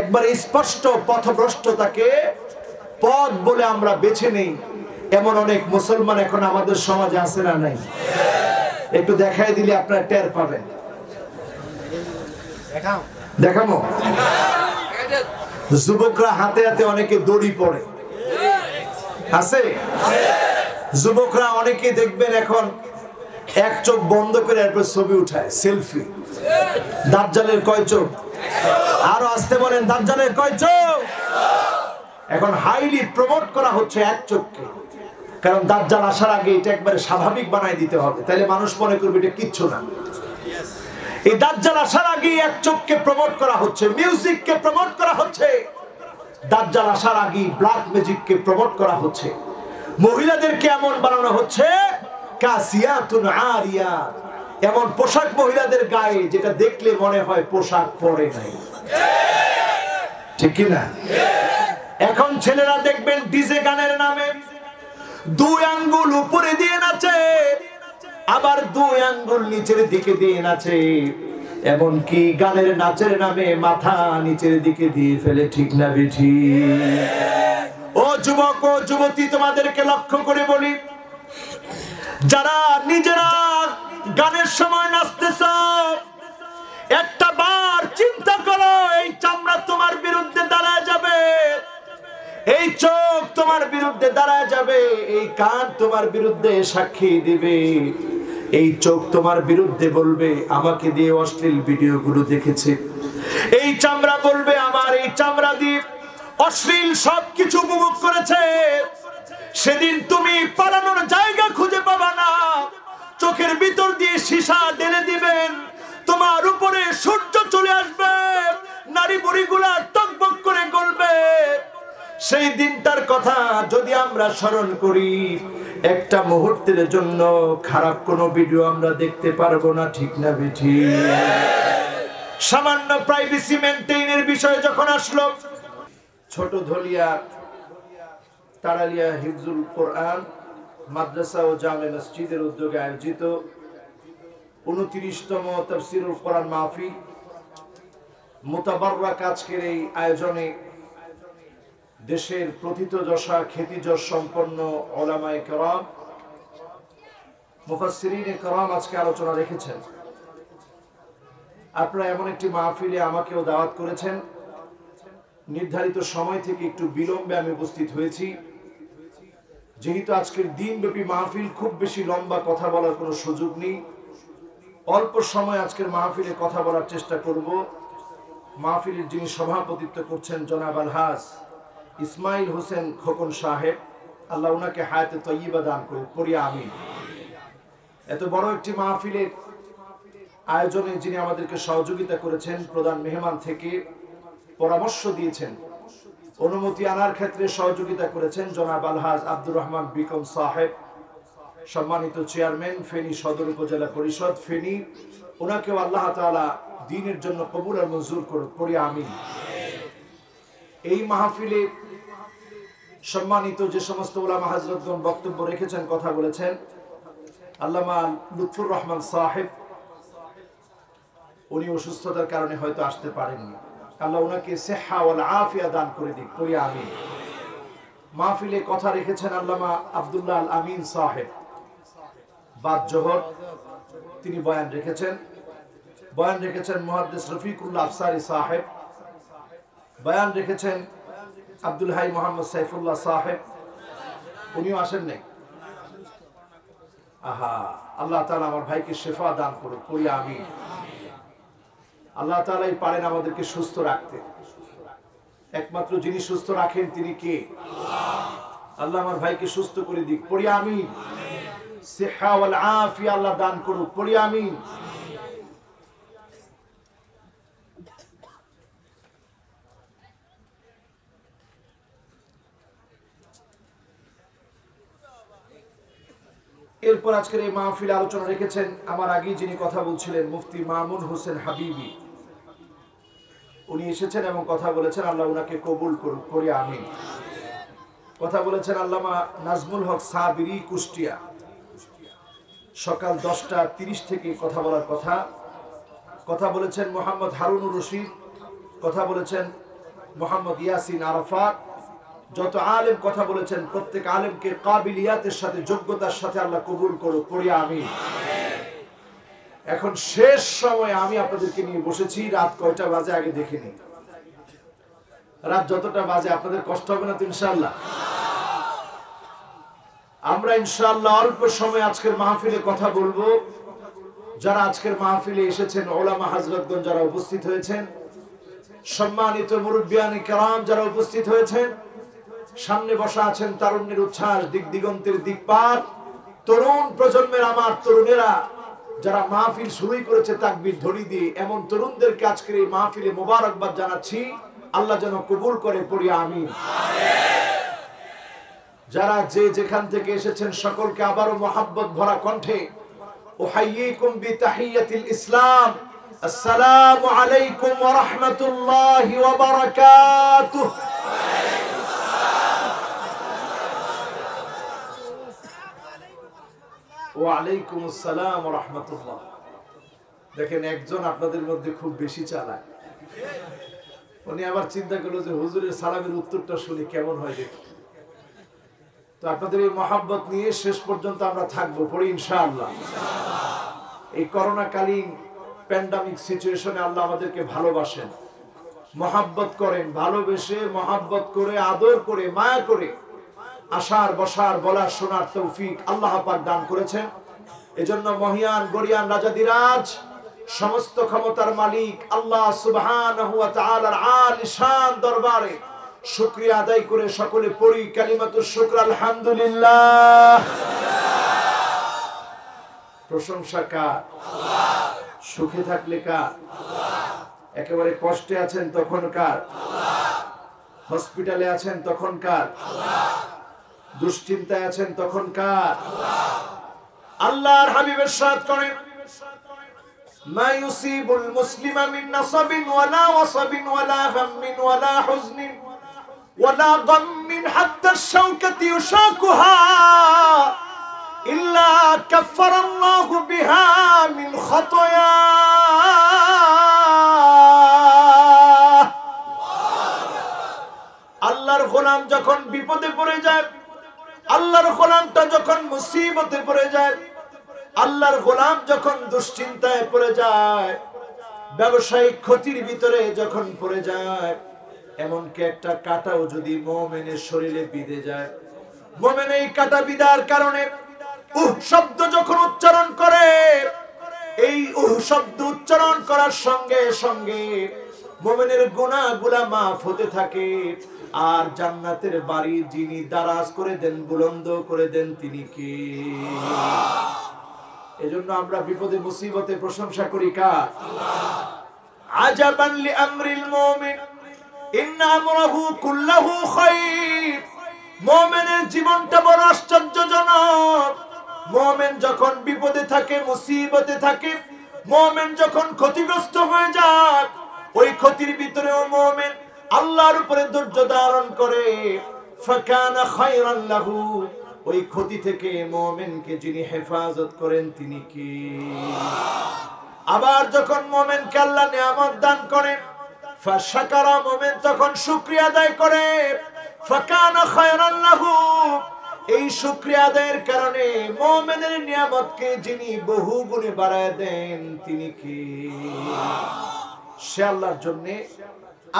একবার স্পষ্ট পথভ্রষ্টতাকে পথ বলে আমরা বেছে নেই, এমন অনেক মুসলমান এখন আমাদের সমাজে আছে না নাই? একটু দেখাই দিলে আপনারা টের পাবেন। দেখাবো? যুবকরা হাতে হাতে অনেকে দড়ি পড়ে আছে। যুবকরা অনেকে দেখবেন এখন এক চোখ বন্ধ করে এরপর ছবি উঠায়, সেলফি। দাজ্জালের কয় চোখ? আরো আসতে বলেন, দাজ্জালের কয় চোখ? এখন হাইলি প্রমোট করা হচ্ছে এক চোখকে, কারণ দাজ্জাল আসার আগে এটা একবারে স্বাভাবিক বানাই দিতে হবে, তাহলে মানুষ মনে করবে এটা কিচ্ছু না। এই দাজ্জাল আসার আগে এক চোখকে প্রমোট করা হচ্ছে, মিউজিককে প্রমোট করা হচ্ছে। দাজ্জাল আসার আগে ব্ল্যাক ম্যাজিককে প্রমোট করা হচ্ছে। মহিলাদেরকে এমন বানানো হচ্ছে কাসিয়াতুন আরিয়াত, এমন পোশাক মহিলাদের গায়ে যেটা দেখলে মনে হয় পোশাক পরে নাই, ঠিক কি না? এখন ছেলেরা দেখবেন ডিজে গানের নামে 2 আঙ্গুল উপরে দিয়ে নাচে, আবার 2 আঙ্গুল নিচের দিকে দিয়ে নাচে, এমনকি গানের নাচের নামে মাথা নিচের দিকে দিয়ে ফেলে, ঠিক না বেঠি? ও যুবক ও যুবতী, তোমাদেরকে লক্ষ্য করে বলি, যারা নিজেরা গানের সময় নাচতেছ, একটা বার চিন্তা করো, এই চামড়া তোমার বিরুদ্ধে দাঁড়ায় যাবে, এই চোখ তোমার বিরুদ্ধে দাঁড়ায় যাবে, এই কান তোমার বিরুদ্ধে সাক্ষী দিবে, এই চোখ তোমার বিরুদ্ধে বলবে আমাকে দিয়ে অশ্লীল ভিডিওগুলো দেখেছে, এই চামড়া বলবে আমার এই চামড়া দিয়ে অশ্লীল সবকিছু উপভোগ করেছে। সেদিন তুমি পালানোর জায়গা খুঁজে পাবা না, চোখের ভিতর দিয়ে সীসা ঢেলে দিবেন, তোমার উপরে সূর্য চলে আসবে, নারী বুড়িগুলা টকবক করে গলবে। সেই দিনটার কথা যদি আমরা স্মরণ করি, একটা মুহূর্তের জন্য খারাপ কোনো ভিডিও আমরা দেখতে পারবো না, ঠিক না বেঠি? সামান্য প্রাইভেসি মেইনটেইনের বিষয় যখন আসলো, ছোট ধলিয়া তারালিয়া হিফজুল কোরআন মাদ্রাসা ও জামে মসজিদের উদ্যোগে আয়োজিত 29তম তাফসীরুল কোরআন মাহফিল মুতাবাররাক আজকের এই আয়োজনে দেশের প্রথিতযশা খ্যাতিযশ সম্পন্ন উলামায়ে কেরাম, মুফাসসিরিনে কেরাম আজকে আলোচনা রেখেছেন। আপনারা এমন একটি মাহফিলে আমাকেও দাওয়াত করেছেন, নির্ধারিত সময় থেকে একটু বিলম্বে আমি উপস্থিত হয়েছি। যেহেতু আজকের দিনব্যাপী মাহফিল, খুব বেশি লম্বা কথা বলার কোনো সুযোগ নেই, অল্প সময় আজকের মাহফিলে কথা বলার চেষ্টা করব। মাহফিলের যিনি সভাপতিত্ব করছেন জনাব আলহাজ ইসমাইল হোসেন খোকন সাহেব, আল্লাহ ওনাকে হায়াতে তয়্যিবা দান করুন, পড়ি আমিন। এত বড় একটি মাহফিলের আয়োজনে যিনি আমাদেরকে সহযোগিতা করেছেন, প্রধান মেহমান থেকে পরামর্শ দিয়েছেন, অনুমতি আনার ক্ষেত্রে সহযোগিতা করেছেন জনাব আলহাজ আব্দুর রহমান বিকম সাহেব, সম্মানিত চেয়ারম্যান ফেনী সদর উপজেলা পরিষদ ফেনী, ওনাকেও আল্লাহ তাআলা দ্বীনের জন্য কবুল আর মঞ্জুর করুন, পড়ি আমিন। এই মাহফিলে সম্মানিত যে সমস্ত উলামা হযরতগণ বক্তব্য রেখেছেন, কথা বলেছেন, আল্লামা লুৎফুর রহমান সাহেব, উনি অসুস্থতার কারণে হয়তো আসতে পারেননি, আল্লাহ ওনাকে সিহ্হা ওয়াল আফিয়া দান করে দিক, পড়ি আমিন। মাহফিলে কথা রেখেছেন আল্লামা আব্দুল্লাহ আল আমিন সাহেব, বাদ জোহর, তিনি বয়ান রেখেছেন। বয়ান রেখেছেন মুহাদ্দিস রফিকুল্লাহ আফসারি সাহেব, বয়ান রেখেছেন আব্দুল হাই মোহাম্মদ সাইফুল্লাহ সাহেব, উনিও আসেন নাই। আহা, আল্লাহ তাআলা আমার ভাইকে শেফা দান করুন, পড়ি আমিন। আল্লাহ তাআলাই পারেন আমাদেরকে সুস্থ রাখতে, একমাত্র যিনি সুস্থ রাখেন তিনি কে? আল্লাহ আমার ভাইকে সুস্থ করে দিক, পড়ি আমিন। সিহ্হা ওয়াল আফিয়া আল্লাহ দান করুন, পড়ি আমিন। এরপর আজকের এই মাহফিলে আলোচনা রেখেছেন আমার আগেই যিনি কথা বলছিলেন, মুফতি মামুন হোসেন হাবিবি, উনি এসেছেন এবং কথা বলেছেন, আল্লাহ উনাকে কবুল করুন, পড়ি আমিন। কথা বলেছেন আল্লামা নাজমুল হক সাবিরি কুষ্টিয়া, সকাল 10টা 30 থেকে কথা বলার কথা। কথা বলেছেন মোহাম্মদ হারুনুর রশিদ, কথা বলেছেন মোহাম্মদ ইয়াসিন আরাফাত, যত আলেম কথা বলেছেন প্রত্যেক আলেমকে কাবিলিয়াতের সাথে, যোগ্যতার সাথে আল্লাহ কবুল করুক, পড়ি আমিন। এখন শেষ সময় আমি আপনাদেরকে নিয়ে বসেছি। রাত কয়টা বাজে আগে দেখিনি, রাত যতটা বাজে আপনাদের কষ্ট হবে না তো ইনশাআল্লাহ? আমরা ইনশাআল্লাহ অল্প সময় আজকের মাহফিলে কথা বলবো। যারা আজকের মাহফিলে এসেছেন, ওলামা হযরতগণ যারা উপস্থিত হয়েছেন, সম্মানিত মুরব্বিয়ানে কেরাম যারা উপস্থিত হয়েছেন, সামনে বসা আছেন তারুণ্যের উচ্ছ্বাস, দিক দিগন্তের দিকপাত, তরুণ প্রজন্মের আমার তরুণেরা যারা মাহফিল শুরুই করেছে তাকবীর ধ্বনি দিয়ে, এমন তরুণদেরকে আজকের এই মাহফিলে মোবারকবাদ জানাচ্ছি। আল্লাহ যেন কবুল করে, পড়ি আমিন। যারা যে যেখান থেকে এসেছেন সকলকে আবারও মহাব্বত ভরা কণ্ঠে উহাইয়িকুম বিতাহিয়াতিল ইসলাম, আসসালামু আলাইকুম ওয়া রাহমাতুল্লাহি ওয়া বারাকাতুহু। ওয়া আলাইকুম আসসালাম ওয়া রাহমাতুল্লাহ। দেখেন একজন আপনাদের মধ্যে খুব বেশি চালাক, উনি আবার চিন্তা করলো যে হুজুরের সালামের উত্তরটা শুনি কেমন হয় দেখি। তো আপনাদের এই মহাব্বত নিয়ে শেষ পর্যন্ত আমরা থাকবো, পড়ি ইনশাআল্লাহ। এই করোনাকালীন প্যান্ডামিক সিচুয়েশনে আল্লাহ আমাদেরকে ভালোবাসেন, মহাব্বত করেন, ভালোবেসে মহাব্বত করে আদর করে মায়া করে আসার বসার বলার শোনার তৌফিক আল্লাহ পাক দান করেছেন। এজন্য মহিয়ান গরিয়ান রাজাদিরাজ সমস্ত ক্ষমতার মালিক আল্লাহ সুবহানাহু ওয়া তাআলার আলিশান দরবারে শুকরিয়া আদায় করে সকলে পড়ি কালিমাতুশ শুকর, আলহামদুলিল্লাহ। প্রশংসা কার? আল্লাহ। সুখে থাকলে কার? আল্লাহ। একেবারে কষ্টে আছেন তখন কার? আল্লাহ। হসপিটালে আছেন তখন কার? আল্লাহ। দুশ্চিন্তায় আছেন তখন কার? আল্লাহ। আল্লাহর হাবিব ইরশাদ করেন, মা ইউসিবুল মুসলিমা মিন নাসাবিন ওয়ালা ওয়াসাবিন ওয়ালা হাম্মিন ওয়ালা হুজনিন ওয়ালা গাম্মিন হাত্তা আশ-শাওকাতি ইউশাকুহা ইল্লা কাফফারাল্লাহু বিহা মিন খাতায়া। আল্লাহর গোলাম যখন বিপদে পড়ে যায়, আল্লাহর গোলামটা যখন মুসিবতে পড়ে যায়, আল্লাহর গোলাম যখন দুশ্চিন্তায় পড়ে যায়, ব্যবসায়িক ক্ষতির ভিতরে যখন পড়ে যায়, এমনকি একটা কাঁটাও যদি মুমিনের শরীরে বিঁধে যায়, মুমিন এই কাঁটা বিঁধার কারণে শব্দ যখন উচ্চারণ করে, এই শব্দ উচ্চারণ করার সঙ্গে সঙ্গে মুমিনের গুনাহগুলো মাফ হতে থাকে। আর জান্নাতের বাড়ি যিনি দারাজ করে দেন, বুলন্দ করে দেন, তিনি কে? এজন্য আমরা বিপদে মুসিবতে প্রশংসা করি কার? আল্লাহ। আজাবান লিআমরিল মুমিন ইন্না আমরাহু কুল্লাহু খায়র। মুমিনের জীবনটা বড় আশ্চর্যজনক। মুমিন যখন বিপদে থাকে, মুসিবতে থাকে, মুমিন যখন ক্ষতিগ্রস্ত হয়ে যায়, ওই ক্ষতির ভিতরেও মুমিন আল্লাহর উপরে ধৈর্য ধারণ করে, ফাকানা খায়রান লাহু। ওই ক্ষতি থেকে মুমিনকে যিনি হেফাজত করেন তিনি কি? আবার যখন মুমিনকে আল্লাহ নিয়ামত দান করেন, ফাশাকারা, মুমিন তখন শুকরিয়া আদায় করে, ফাকানা খায়রান লাহু। এই শুকরিয়া আদায়ের কারণে মুমিনের নিয়ামতকে যিনি বহু গুণে বাড়ায় দেন তিনি কি? সে আল্লাহর জন্য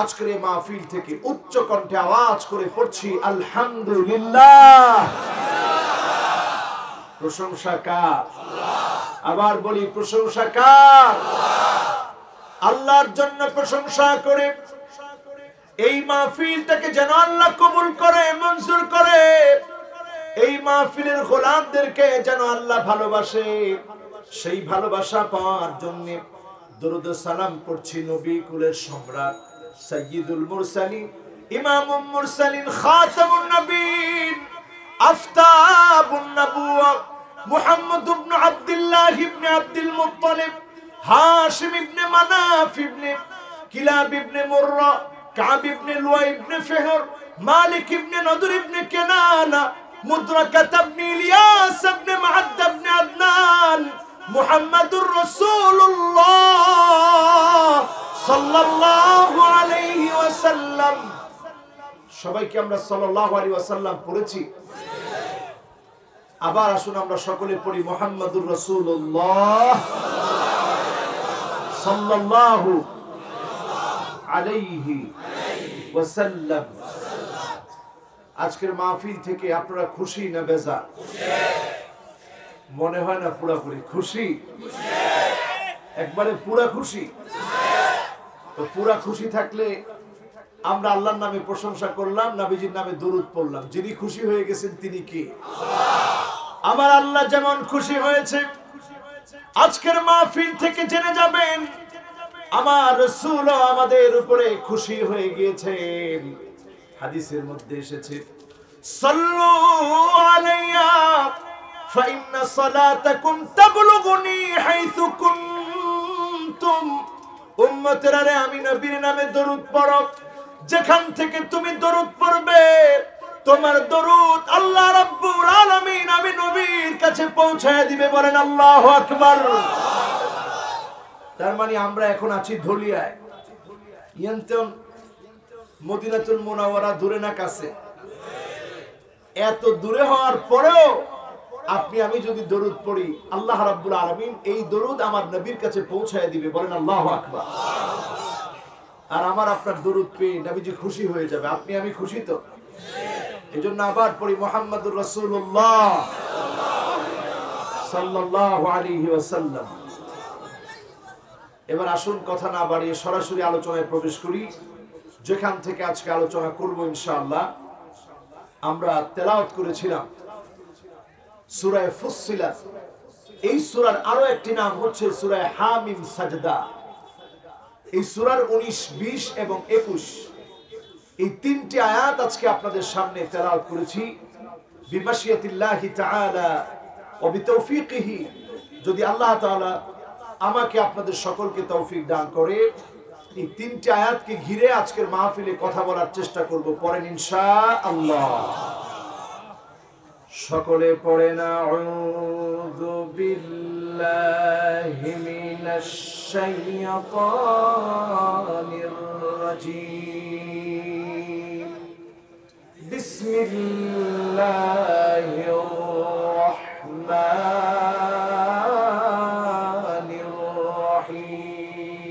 আজকের এই মাহফিল থেকে উচ্চ কণ্ঠে আওয়াজ করে পড়ছি আলহামদুলিল্লাহ। প্রশংসা কার? আল্লাহ। আবার বলি প্রশংসা কার? আল্লাহ। আল্লাহর জন্য প্রশংসা করে এই মাহফিলটাকে যেন আল্লাহ কবুল করে, মঞ্জুর করে। এই মাহফিলের গোলামদেরকে যেন আল্লাহ ভালোবাসে। সেই ভালোবাসা পাওয়ার জন্য দরুদ ও সালাম পড়ছি নবী কুলের সম্রাট, সাইয়্যিদুল মুরসালিন, ইমামুল মুরসালিন, খাতামুন নবীন, আফতাবুন নবুওয়া, মুহাম্মদ ইবনে আব্দুল্লাহ ইবনে আব্দুল মুত্তালিব, হাশিম ইবনে মানাফ ইবনে কিলাব ইবনে মুররা, কাব ইবনে লুয়াই ইবনে ফিহর, মালিক ইবনে নদর ইবনে কেনানা, মুদরাকাত ইবনে ইলিয়াস ইবনে মুআদ্দ ইবনে আদনান, মুহাম্মাদুর রাসূলুল্লাহ সাল্লাল্লাহু আলাইহি ওয়াসাল্লাম। সবাইকে আমরা সাল্লাল্লাহু আলাইহি ওয়াসাল্লাম পড়েছি। আবার আসুন আমরা সকলে পড়ি মুহাম্মাদুর রাসূলুল্লাহ সাল্লাল্লাহু আলাইহি ওয়াসাল্লাম। আজকের মাহফিল থেকে আপনারা খুশি না বেজার? মনে হয় না পুরোপুরি খুশি? একবারে পুরা খুশি? তো পুরা খুশি থাকলে আমরা আল্লাহর নামে প্রশংসা করলাম, নবীজির নামে দরুদ পড়লাম। যিনি খুশি হয়ে গেছেন তিনি কে? আমার আল্লাহ যেমন খুশি হয়েছে, আজকের মাহফিল থেকে জেনে যাবেন আমার রাসূল আমাদের উপরে খুশি হয়ে গিয়েছেন। হাদিসের মধ্যে এসেছে, সাল্লু আলাইয়া ফাইন্না সালাতাকুম তাবলুগুনি হাইসু কুনতুম। উম্মতেরা রে, আমি নবীর নামে দরুদ পড়ো। যেখান থেকে তুমি দরুদ পড়বে, তোমার দরুদ আল্লাহ রাব্বুল আলামিন আমি নবীর কাছে পৌঁছায় দিবে। বলেন আল্লাহু আকবার। তার মানে আমরা এখন আছি ধলিয়ায়। ইয়ান্তেন মদিনাতুল মুনাওয়ারা দূরে না কাছে? এত দূরে হওয়ার পরেও আপনি আমি যদি দরুদ পড়ি, আল্লাহ রাব্বুল আলামিন এই দরুদ আমার নবীর কাছে পৌঁছায় দিবে। বলেন আল্লাহু আকবার। আর আমার আপনার দরুদ পেয়ে নবীজি খুশি হয়ে যাবে। আপনি আমি খুশি তো? এজন্য আবার পড়ি মুহাম্মাদুর রাসূলুল্লাহ সাল্লাল্লাহু আলাইহি ওয়াসাল্লাম। এবার আসুন কথা না বাড়িয়ে সরাসরি আলোচনায় প্রবেশ করি। যেখান থেকে আজকে আলোচনা করব ইনশাআল্লাহ, আমরা তেলাওয়াত করেছিলাম সূরা ফুসসিলাত। এই সূরার আরো একটি নাম হচ্ছে সূরা হামিম সাজদা। এই সূরার 19, 20 এবং 21 এই তিনটি আয়াত আজকে আপনাদের সামনে তেলাওয়াত করেছি। বিমাশিয়াতিল্লাহি তাআলা ওয়া বিতৌফিকিহি, যদি আল্লাহ তাআলা আমাকে আপনাদের সকলকে তৌফিক দান করে, এই তিনটি আয়াতকে ঘিরে আজকের মাহফিলে কথা বলার চেষ্টা করব। পড়েন ইনশাআল্লাহ। সকলে পড়েন আউযু বিল্লাহি মিনাশ শাইতানির রাজীম। বিসমিল্লাহির রাহমানির রাহিম।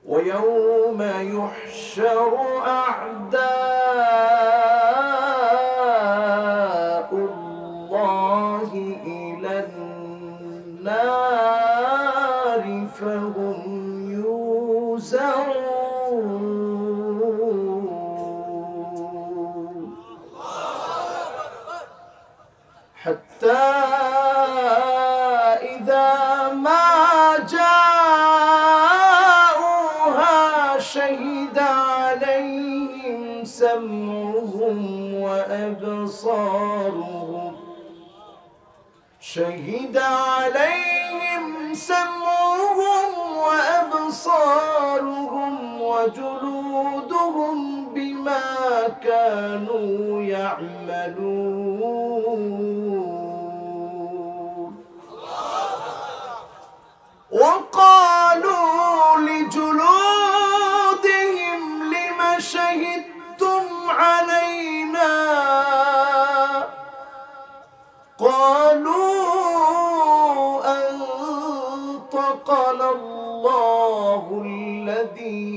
ওয়া ইয়াওমা ইউহশারু আ'দাউল্লাহি ইলান নারি ফাহুম ইউযাউন। হাত্তা ইযা মা জাউহা শাহিদা আলাইহিম সামউহুম ওয়া আবসারুহুম শাহিদা আলাইহিম সামউহুম ওয়া আবসারুহুম ওয়া জুলুদুহুম বিমা কানু ইয়া'মালুন। وقالوا لجلودهم لم شهدتم علينا قالوا أنطقنا الله الذي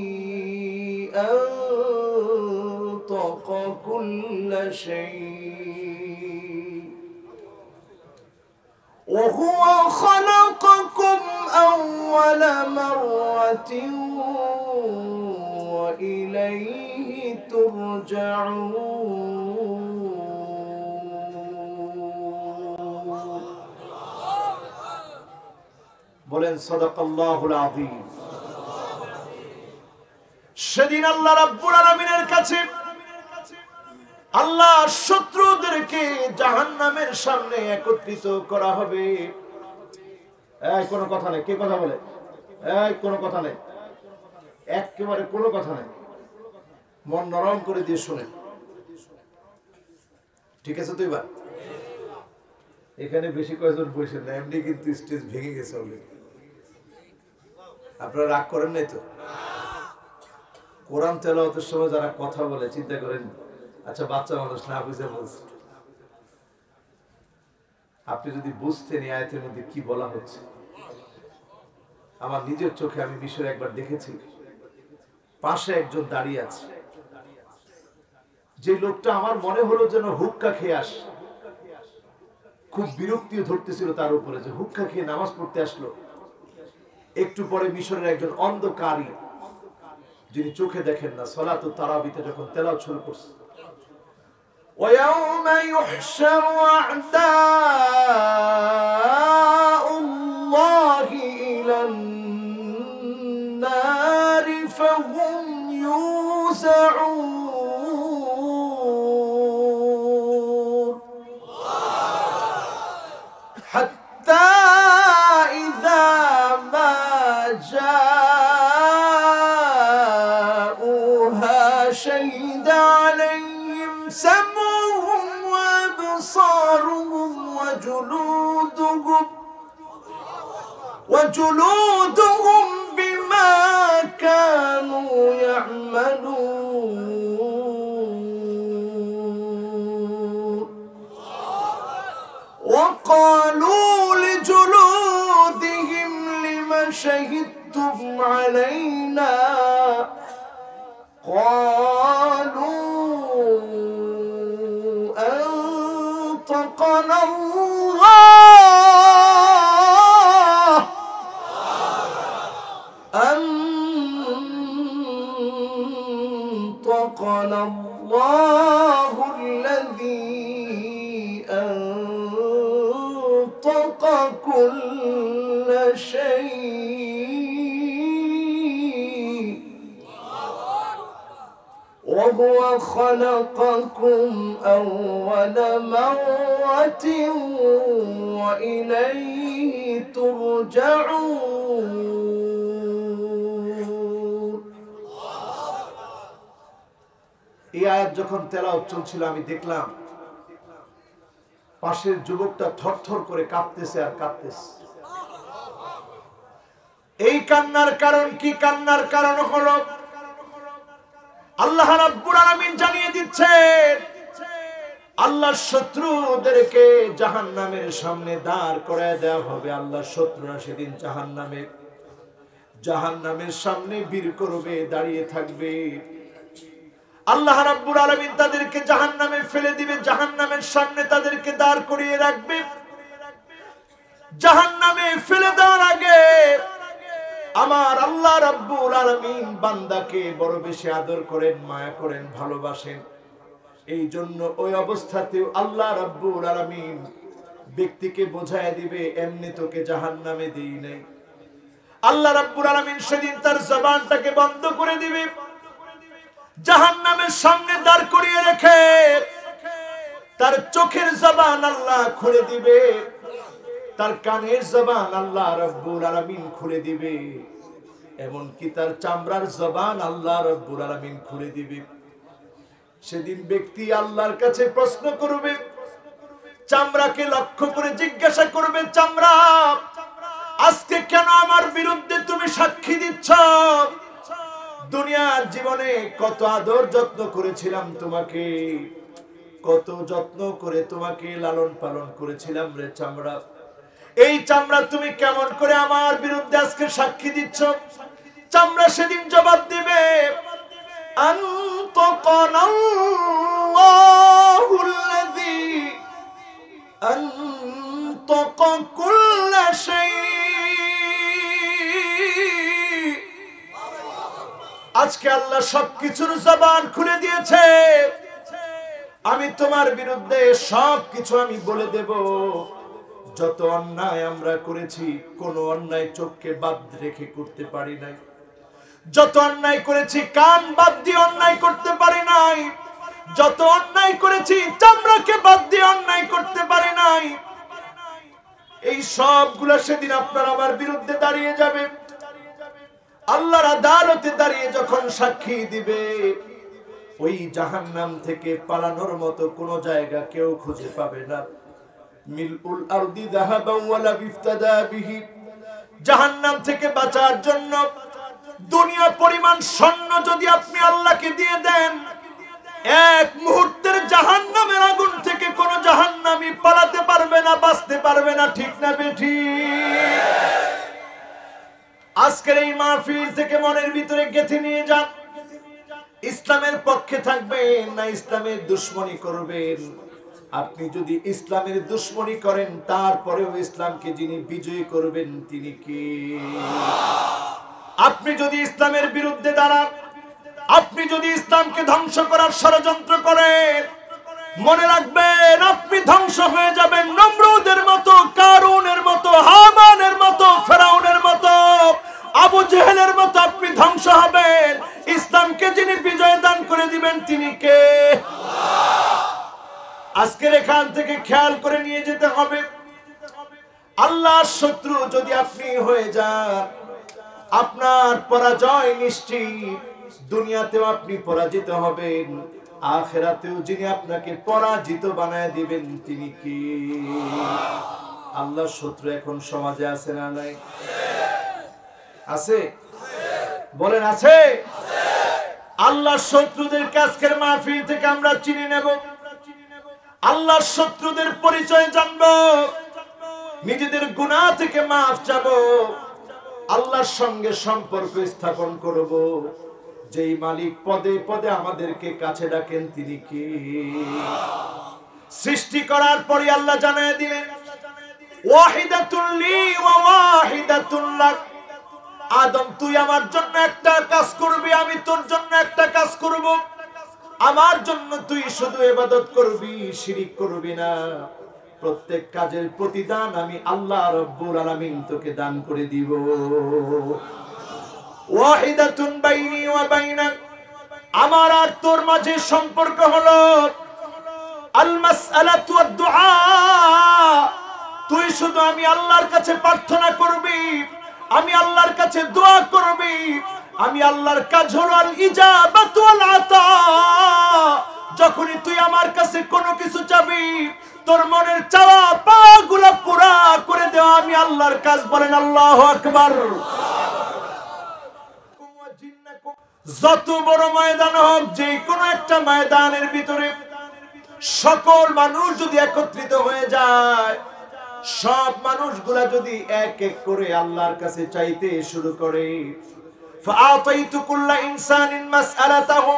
أنطق كل شيء وهو خلقكم أول مرة وإليه ترجعون। বলেন সাদাকাল্লাহুল আযীম। সেদিন আল্লাহ রাব্বুল আলামিনের কাছে আল্লাহ শত্রুদেরকে জাহান্নামের সামনে একত্রিত করা হবে। এই কোনো কথা নেই, কে কথা বলে? এই কোনো কথা নেই, একেবারে কোনো কথা নেই। মন নরম করে দিয়ে শুনেন, ঠিক আছে? তো এবার এখানে বেশি কয়েকজন বসে না, এমনি কিন্তু স্টেজ ভেঙে গেছে অলরেডি। আপনারা রাগ করেন নাই তো? কোরআন তেলাওয়াতের সময় যারা কথা বলে চিন্তা করেন, আচ্ছা বাচ্চা মানুষ না বুঝে বলছে, আপনি যদি বুঝতেন এই আয়াতের মধ্যে কি বলা হচ্ছে। আমার নিজের চোখে আমি মিশরে একবার দেখেছি, পাশে একজন দাঁড়িয়ে আছে, যে লোকটা আমার মনে হলো যেন হুক্কা খেয়ে আসে, খুব বিরক্তিও ধরতেছিল তার উপরে যে হুক্কা খেয়ে নামাজ পড়তে আসলো। একটু পরে মিশরের একজন অন্ধকারী, যিনি চোখে দেখেন না, সালাতুত তারাবিতে যখন তেলাওয়াত শুরু করছে, وَيَوْمَ يُحْشَرُ أَعْدَاءُ اللَّهِ إِلَى النَّارِ فَهُمْ يُوزَعُونَ حَتَّى إِذَا مَا جَاءُوهَا شَهِدَ عَلَيْهِمْ سَمْعُهُمْ وَأَبْصَارُهُمْ وجلودهم بما كانوا يعملون وقالوا لجلودهم لم شهدتم علينا قالوا أنطقنا الله أنطقنا الله الذي أنطق كل شيء وهو خلقكم أول مرة وإليه ترجعون এই আয়াত যখন তেলাওয়াত চলছিল আমি দেখলাম পাশের যুবকটা থরথর করে কাঁপতেছে আর কাঁপতেছে। এই কান্নার কারণ কি? কান্নার কারণ হলো আল্লাহ রাব্বুল আলামিন জানিয়ে দিচ্ছেন আল্লাহর শত্রুদেরকে জাহান্নামের সামনে দাঁড় করায় দেওয়া হবে। আল্লাহর শত্রুরা সেদিন জাহান্নামের সামনে বীর করবে, দাঁড়িয়ে থাকবে। আল্লাহ রাব্বুল আলামিন তাদেরকে জাহান্নামে ফেলে দিবে, জাহান্নামের সামনে তাদেরকে দাঁড় করিয়ে রাখবে। জাহান্নামে ফেলে দেওয়ার আগে আমার আল্লাহ রাব্বুল আলামিন বান্দাকে বড় বেশি আদর করেন, মায়া করেন, ভালোবাসেন। এই জন্য ওই অবস্থাতেও আল্লাহ রাব্বুল আলামিন ব্যক্তিকে বোঝায় দিবে, এমনি তোকে জাহান্নামে দেই নাই। আল্লাহ রাব্বুল আলামিন সেদিন তার জবানটাকে বন্ধ করে দিবে, জাহান্নামের সামনে দাঁড় করিয়ে রেখে তার চোখের জবান আল্লাহ খুলে দিবে, তার কানের জবান আল্লাহ রাব্বুল আলামিন খুলে দিবে, এমনকি তার চামড়ার জবান আল্লাহ রাব্বুল আলামিন খুলে দিবে। সেদিন ব্যক্তি আল্লাহর কাছে প্রশ্ন করবে, চামড়াকে লক্ষ্য করে জিজ্ঞাসা করবে, চামড়া আজকে কেন আমার বিরুদ্ধে তুমি সাক্ষী দিচ্ছ? দুনিয়ার জীবনে কত আদর যত্ন করেছিলাম তোমাকে, কত যত্ন করে তোমাকে লালন পালন করেছিলাম রে চামড়া। এই চামড়া তুমি কেমন করে আমার বিরুদ্ধে আজকে সাক্ষী দিচ্ছ? চামড়া সেদিন জবাব দিবে, আনতাকানাল্লাহুল্লাযী আনতাকা কুল্লা শাই। আজকে আল্লাহ সবকিছুর জবান খুলে দিয়েছে, আমি তোমার বিরুদ্ধে সবকিছু আমি বলে দেব। যত অন্যায় আমরা করেছি কোন অন্যায় চোখকে বাদ রেখে করতে পারি নাই, যত অন্যায় করেছি কান বাদ দিয়ে অন্যায় করতে পারি নাই, যত অন্যায় করেছি চামড়াকে বাদ দিয়ে অন্যায় করতে পারি নাই। এই সবগুলো সেদিন আপনার আমার বিরুদ্ধে দাঁড়িয়ে যাবে, আল্লাহর আদালতে দাঁড়িয়ে যখন সাক্ষী দিবে, ওই জাহান্নাম থেকে পালানোর মতো কোন জায়গা কেউ খুঁজে পাবে না। মিলউল আরদি যাহাবান ওয়ালা ইফতাদা বিহি, জাহান্নাম থেকে বাঁচার জন্য দুনিয়া পরিমাণ স্বর্ণ যদি আপনি আল্লাহকে দিয়ে দেন, এক মুহূর্তের জাহান্নামের আগুন থেকে কোন জাহান্নামী পালাতে পারবে না, বাঁচতে পারবে না। ঠিক না বেঠিক? আজকের এই মাহফিল থেকে মনের ভিতরে গেঁথে নিয়ে যান, ইসলামের পক্ষে থাকবেন না ইসলামের দুশমনি করবেন। আপনি যদি ইসলামের দুশমনি করেন, তারপরেও ইসলামকে যিনি বিজয়ী করবেন তিনি কে? আপনি যদি ইসলামের বিরুদ্ধে দাঁড়ান, আপনি যদি ইসলামকে ধ্বংস করার ষড়যন্ত্র করেন, মনে রাখবেন আপনি ধ্বংস হয়ে যাবেন নমরুদের মতো, কারুনের মতো, হামানের মতো, ফেরাউনের মতো, আবু জেহেলের মতো আপনি ধ্বংস হবেন। ইসলামকে যিনি বিজয় দান করে দিবেন তিনি কে? আজকের এখান থেকে খেয়াল করে নিয়ে যেতে হবে, আল্লাহর শত্রু যদি আপনি হয়ে যান, আপনার পরাজয় নিশ্চিত। দুনিয়াতেও আপনি পরাজিত হবেন, আখিরাতেও যিনি আপনাকে পরাজিত বানায় দিবেন তিনি কি? আল্লাহর শত্রু এখন সমাজে আছে না নাই? আছে? বলেন আছে? আল্লাহর শত্রুদের আজকের মাহফিল থেকে আমরা চিনে নেব, আল্লাহর শত্রুদের পরিচয় জানবো, নিজেদের গুনাহ থেকে মাফ চাবো, আল্লাহর সঙ্গে সম্পর্ক স্থাপন করব। যেই মালিক পদে পদে আমাদেরকে কাছে ডাকেন তিনি কি? সৃষ্টি করার পরে আল্লাহ জানায় দিলেন, ওয়াহিদাতুল লি ওয়া ওয়াহিদাতুল লাক। আদম তুই আমার জন্য একটা কাজ করবি, আমি তোর জন্য একটা কাজ করব। আমার জন্য তুই শুধু ইবাদত করবি, শিরিক করবি না। প্রত্যেক কাজের প্রতিদান আমি আল্লাহ রাব্বুল আলামিন তোকে দান করে দিব। ওয়াহিদাতুন বাইনি ওয়া বাইনাক, আমার আর তোর মাঝে সম্পর্ক হলো আল মাসআলাতু ওয়াদ দুআ। তুই শুধু আমি আল্লাহর কাছে প্রার্থনা করবি, আমি আল্লাহর কাছে দোয়া করবি। আমি আল্লাহর কাজ হলো আল ইজাবাতু ওয়াল আতা। যখনই তুই আমার কাছে কোনো কিছু চাবি, তোর মনের চাওয়া পাগুলো পুরা করে দেওয়া আমি আল্লাহর কাজ। বলেন আল্লাহু আকবার। যত বড় ময়দান হোক, যে কোনো একটা ময়দানের ভিতরে সকল মানুষ যদি একত্রিত হয়ে যায়, সব মানুষগুলা যদি এক এক করে আল্লাহর কাছে চাইতে শুরু করে, ফাআতাইতু কুল্লা ইনসানিন মাসআলাতাহু,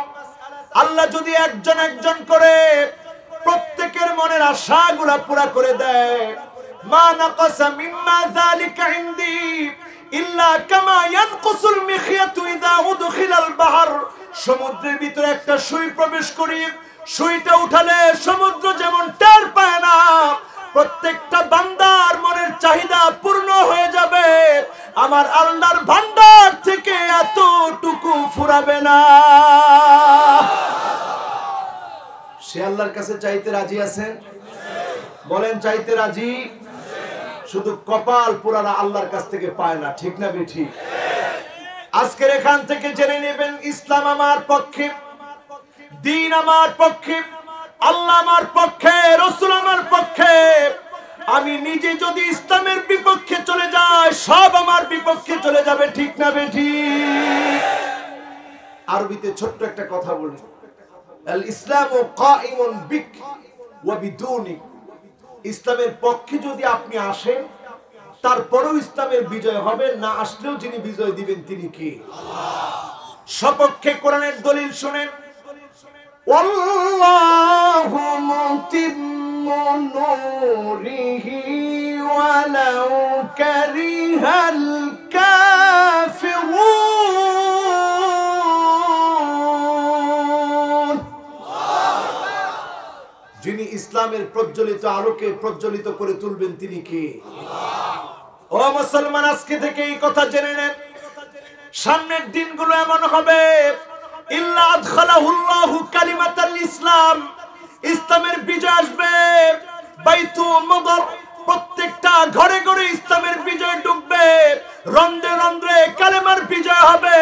আল্লাহ যদি একজন একজন করে প্রত্যেকের মনের আশাগুলা পুরা করে দেয়, মা নাকাসা মিম্মা যালিকা ইনদি ইল্লা কামা ইয়ানকুসুল মিখিয়াতু ইযা উদখিলাল বাহর। সমুদ্রের ভিতরে একটা সুই প্রবেশ করি, সুইটা উঠালে সমুদ্র যেমন টের পায় না, প্রত্যেকটা বান্দার মনের চাহিদা পূর্ণ হয়ে যাবে, আমার আল্লাহর ভান্ডার থেকে এতটুকু ফুরাবে না। সে আল্লাহর কাছে চাইতে রাজি আছেন? বলেন চাইতে রাজি? শুধু কপাল পুরানা আল্লাহর কাছ থেকে পায় না। ঠিক না বেঠিক? আজকের এখান থেকে জেনে নেবেন, ইসলাম আমার পক্ষে, দ্বীন আমার পক্ষে, আল্লাহ আমার পক্ষে, রাসূল আমার পক্ষে। আমি নিজে যদি ইসলামের বিপক্ষে চলে যাই, সব আমার বিপক্ষে চলে যাবে। ঠিক না বেঠিক? আরবিতে ছোট্ট একটা কথা বলি, আল ইসলামু কাইমুন বিক ওয়া বিদুনিক। ইসলামের পক্ষে যদি আপনি আসেন, তারপরেও ইসলামের বিজয় হবে, না আসলেও যিনি বিজয় দিবেন তিনি কি? সপক্ষে কোরআনের দলিল শুনেন, ওয়াল্লাহু মুতিম্মু নূরিহি ওয়ালাউ কারিহাল কাফিরুন। যিনি ইসলামের প্রজ্বলিত আলোকে প্রজ্বলিত করে তুলবেন তিনি কি? ও মুসলমান, আজকে থেকে এই কথা জেনে নেন, সামনের দিনগুলো এমন হবে, ইল্লা আদখালাহুল্লাহু কালিমাতাল ইসলাম, ইসলামের বিজয় আসবে। বাইতুল মুকাদ্দাস, প্রত্যেকটা ঘরে ঘরে ইসলামের বিজয় ঢুকবে, রন্ধ্রে রন্ধ্রে কালেমার বিজয় হবে।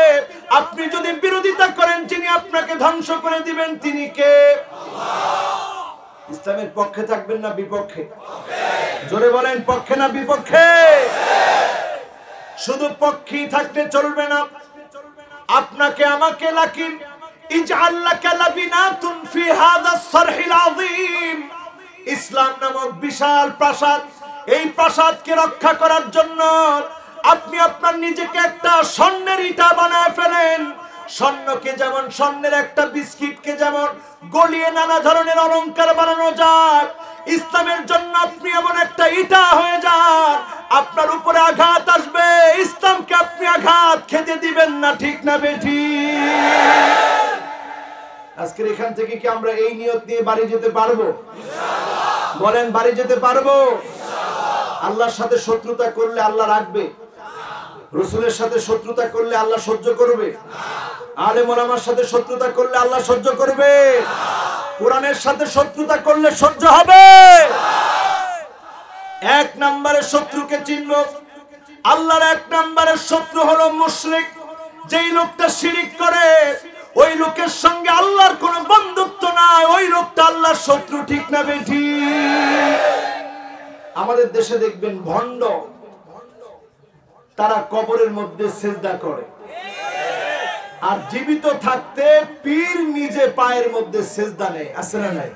আপনি যদি বিরোধিতা করেন, যিনি আপনাকে ধ্বংস করে দিবেন তিনি কে? ইসলামের পক্ষে থাকবেন না বিপক্ষে? জোরে বলেন, পক্ষে না বিপক্ষে? শুধু পক্ষেই থাকতে চলবে না, আপনাকে আমাকে লাকিন ইজআল লাকা লাবিনাতুন ফি হাযা সরহিল আযীম, ইসলাম নামক বিশাল প্রাসাদ, এই প্রাসাদকে রক্ষা করার জন্য আপনি আপনার নিজেকে একটা স্বর্ণের ইটা বানায় ফেলেন। স্বর্ণকে যেমন, স্বর্ণের একটা বিস্কিটকে যেমন গলিয়ে নানা ধরনের অলংকার বানানো যায়, ইসলামের জন্য আপনি এমন একটা ইটা হয়ে যান, আপনার উপরে আঘাত আসবে, ইসলামকে আপনি আঘাত খেতে দিবেন না, ঠিক না বেঠিক? আজকের এখান থেকে কি আমরা এই নিয়ত নিয়ে বাড়ি যেতে পারবো? বলেন, বাড়ি যেতে পারবো? আল্লাহর সাথে শত্রুতা করলে আল্লাহ রাখবে? রাসূলের সাথে শত্রুতা করলে আল্লাহ সহ্য করবে? আলেম ওলামার সাথে শত্রুতা করলে আল্লাহ সহ্য করবে? কোরআনের সাথে শত্রুতা করলে সহ্য হবে? এক নম্বরের শত্রুকে চিনব। আল্লাহর এক নম্বরের শত্রু হলো মুশরিক। যেই লোকটা শিরিক করে, ওই লোকের সঙ্গে আল্লাহর কোনো বন্ধুত্ব নাই, ওই লোকটা আল্লাহর শত্রু, ঠিক না বেঠিক? আমাদের দেশে দেখবেন ভণ্ড, তারা কবরের মধ্যে সিজদা করে, আর জীবিত থাকতে পীর নিজে পায়ের মধ্যে সিজদা নেয়, আছে না নাই?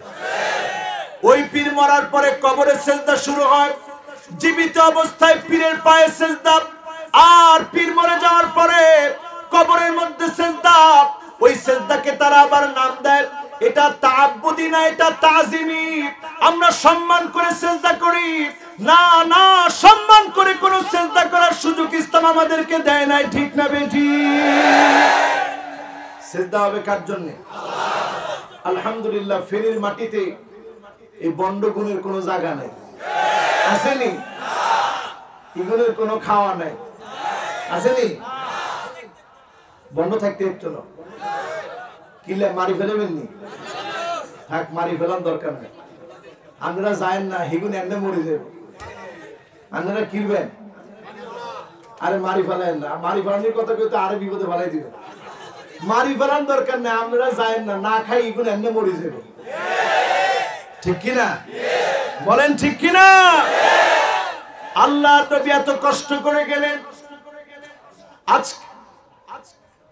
ওই পীর মরার পরে কবরে সিজদা শুরু হয়, জীবিত অবস্থায় পীরের পায়ে সিজদা, আর পীর মরে যাওয়ার পরে কবরের মধ্যে সিজদা। ওই সিজদাকে তারা আবার নাম দেয়, এটা তাআব্বুদি না, এটা তাজিমি। আমরা সম্মান করে সিজদা করি না, না, সম্মান করে কোন সিজদা করার সুযোগ ইসলাম আমাদেরকে দেয় নাই, ঠিক না বেঠিক? সিজদা হবে কার জন্য? আলহামদুলিল্লাহ, ফেনীর মাটিতে এই বন্ডগুণের কোনো জায়গা নাই, আসেনি? এগুলোর কোনো খাওয়া নাই, আসেনি? বন্ধ থাকতে একটু না, কিলে মারি ফেলেবেননি? থাক, মারি ফেলার দরকার নেই। আপনারা যায়েন না, হিগুন এমনি মরে যাবে, আপনারা কিনবেন। আরে মারি ফেলেন না, মারি ফেলানোর কথা কেউ তো আরে বিপদে ফেলাই দিবেন। মারি ফেলার দরকার নেই, আপনারা যায়েন না, না খাই হিগুন এমনি মরে যাবে, ঠিক কিনা? বলেন ঠিক কিনা? আল্লাহ নবী এত কষ্ট করে গেলেন, আজ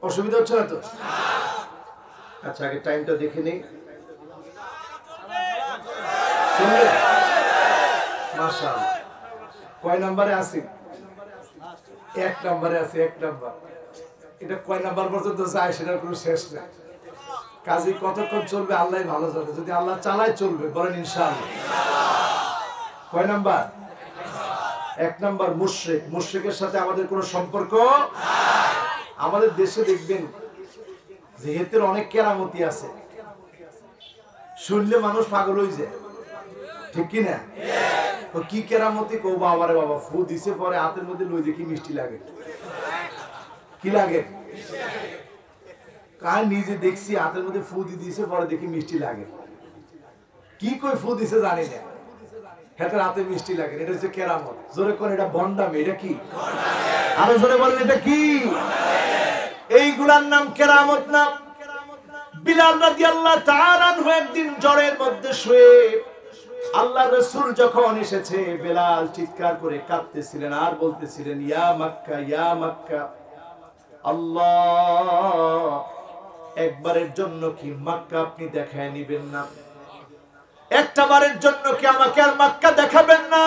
অসুবিধা হচ্ছে না তো? আচ্ছা, আগে টাইমটা দেখে নেই। মাশাআল্লাহ, কয় নম্বরে আছি? এক নম্বরে আছি, এক নম্বর। এটা কয় নাম্বার পর্যন্ত যায় সেটার কোনো শেষ নেই। কাজে কতক্ষণ চলবে আল্লাহ ভালো জানে, যদি আল্লাহ চালায় চলবে, বলেন ইনশাআল্লাহ। কয় নাম্বার? এক নাম্বার মুশরিক। মুশরিকের সাথে আমাদের কোনো সম্পর্ক। আমাদের দেশে দেখবেন যেহেতু অনেক কেরামতি আছে, শুনলে মানুষ পাগল হয়ে যায়, ঠিক কি না? তো কি কেরামতি কো বাবারে বাবা, ফু দিছে পরে হাতের মধ্যে লই দেখি মিষ্টি লাগে। কি লাগে? কার নিজে দেখছি হাতের মধ্যে ফু দিছে পরে দেখি মিষ্টি লাগে। কি কই ফু দিছে জানি না, হাতের হাতে মিষ্টি লাগে। এটা হচ্ছে কেরামত। জোরে করে এটা বন্ডামি। এটা কি? আরো জোরে বলেন, এটা কি? এইগুলার নাম কেরামত না। বিলাল রাদিয়াল্লাহু তাআলা আনহু একদিন জ্বরের মধ্যে শুয়ে, আল্লাহর রাসূল যখন এসেছে, বিলাল চিৎকার করে কাঁদতেছিলেন আর বলতেছিলেন, ইয়া মক্কা, ইয়া মক্কা, আল্লাহ একবারের জন্য কি মক্কা আপনি দেখায় নিবেন না? একটা বারের জন্য কি আমাকে আর মক্কা দেখাবেন না?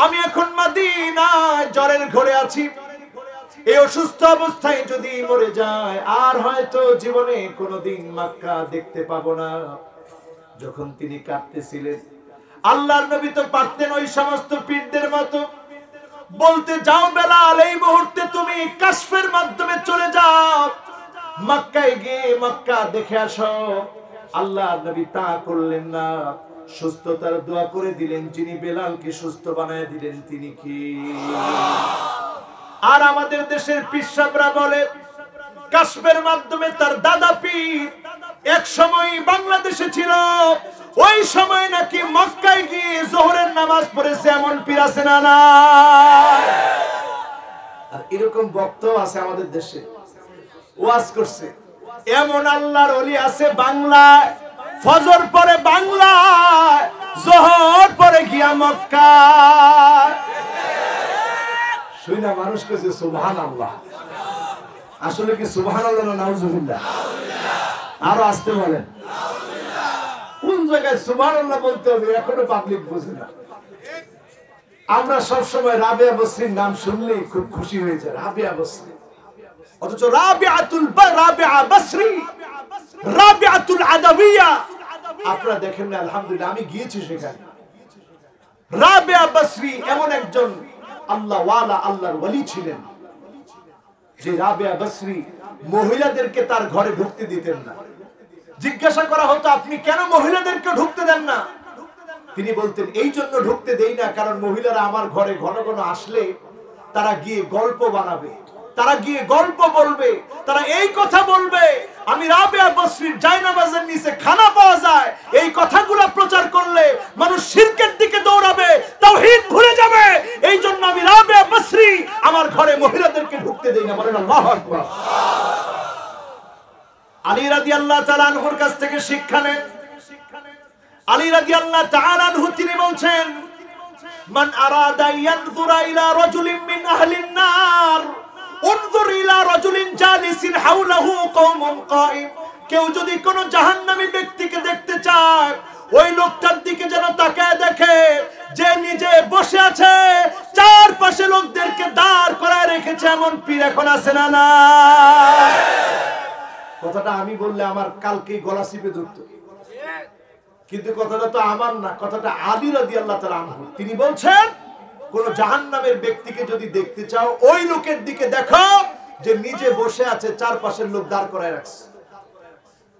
আমি এখন মদিনায় জ্বরের ঘরে আছি, এই অসুস্থ অবস্থায় যদি মরে যায় আর হয়তো জীবনে কোনোদিন মক্কা দেখতে পাবো না। যখন তিনি কাঁদতেছিলেন, আল্লাহর নবী তো পারতেন ওই সমস্ত পীরদের মতো বলতে, যাও বেলাল, এই মুহূর্তে তুমি কাশফের মাধ্যমে চলে যাও, মক্কায় গিয়ে মক্কা দেখে আসো। আল্লাহর নবী তা করলেন না, সুস্থতার দোয়া করে দিলেন। যিনি বেলালকে সুস্থ বানায় দিলেন তিনি কি? আর আমাদের দেশের পীর সাহেবরা বলে কাশফের মাধ্যমে তার দাদা পীর এক সময় বাংলাদেশে ছিল, ওই সময় নাকি মক্কায় গিয়ে যোহরের নামাজ পড়েছে, এমন পীর আছে না? না, আর এরকম বক্তাও আছে আমাদের দেশে, ওয়াজ করছে। এমন আল্লাহর ওলি আছে বাংলায়, ফজর পরে বাংলায়, যোহর পরে গিয়া মক্কা। শুই না মানুষ কইছে সুবহানাল্লাহ। আসলে কি সুবহানাল্লাহ না নাউজুবিল্লাহ? আরো আসতে বলেন। কোন জায়গায় সুবহানাল্লাহ বলতে হবে এখনো পাবলিক বুঝে না। আমরা সব সময় রাবিয়া বসরির নাম শুনলেই খুব খুশি হয়ে যায়, রাবিয়া বসরি। অথচ রাবিয়া বসরি, রাবিআতুল আদাবিয়া আপনারা দেখেন না। আলহামদুলিল্লাহ আমি গিয়েছি সেখানে। রাবিয়া বসরি এমন একজন আল্লাহ ওয়ালা, আল্লাহর ওয়ালি ছিলেন যে রাবিয়া বসরি মহিলাদেরকে তার ঘরে ঢুকতে দিতেন না। জিজ্ঞাসা করা হতো আপনি কেন মহিলাদেরকে ঢুকতে দেন না? তিনি বলতেন এই জন্য ঢুকতে দেই না কারণ মহিলারা আমার ঘরে ঘন ঘন আসলে তারা গিয়ে গল্প বানাবে, তারা গিয়ে গল্প বলবে, তারা এই কথা বলবে আমি রাবিয়া বসরির জায়নামাজের নিচে খানা পাওয়া যায়। এই কথাগুলো প্রচার করলে মানুষ শিরকের দিকে দৌড়াবে, তাওহীদ ভুলে যাবে। এই জন্য আমি রাবিয়া বসরি আমার ঘরে মহিলাদেরকে ঢুকতে দেই না। বলেন আল্লাহু আকবার। আলী রাদিয়াল্লাহু তাআলা আনহুর কাছ থেকে শিক্ষা নেন। আলী রাদিয়াল্লাহু তাআলা আনহু তিনি বলছেন মান আরাদা ইয়ানজুরা ইলা রাজুলিন মিন আহলিন নার উনজুর ইলা রাজুলিন জালিসিন হাওলাহু কওমুন কায়িম। কেউ যদি কোন জাহান্নামী ব্যক্তিকে দেখতে চায় ওই লোকটার দিকে যেন তাকায় দেখে যে নিজে বসে আছে, চারপাশে লোকদেরকে দাঁড় করায় রেখেছে। এমন পীর এখন আছে না না? কথাটা আমি বললে আমার কালকেই গলা চিপে ধরতো, কিন্তু কথাটা তো আমার না, কথাটা আলী রাদিয়াল্লাহু তাআলা আনহু। তিনি বলছেন কোন জাহান্নামের ব্যক্তিকে যদি দেখতে চাও ওই লোকের দিকে দেখো যে নিজে বসে আছে, চারপাশের লোক দাঁড় করায় রাখছে।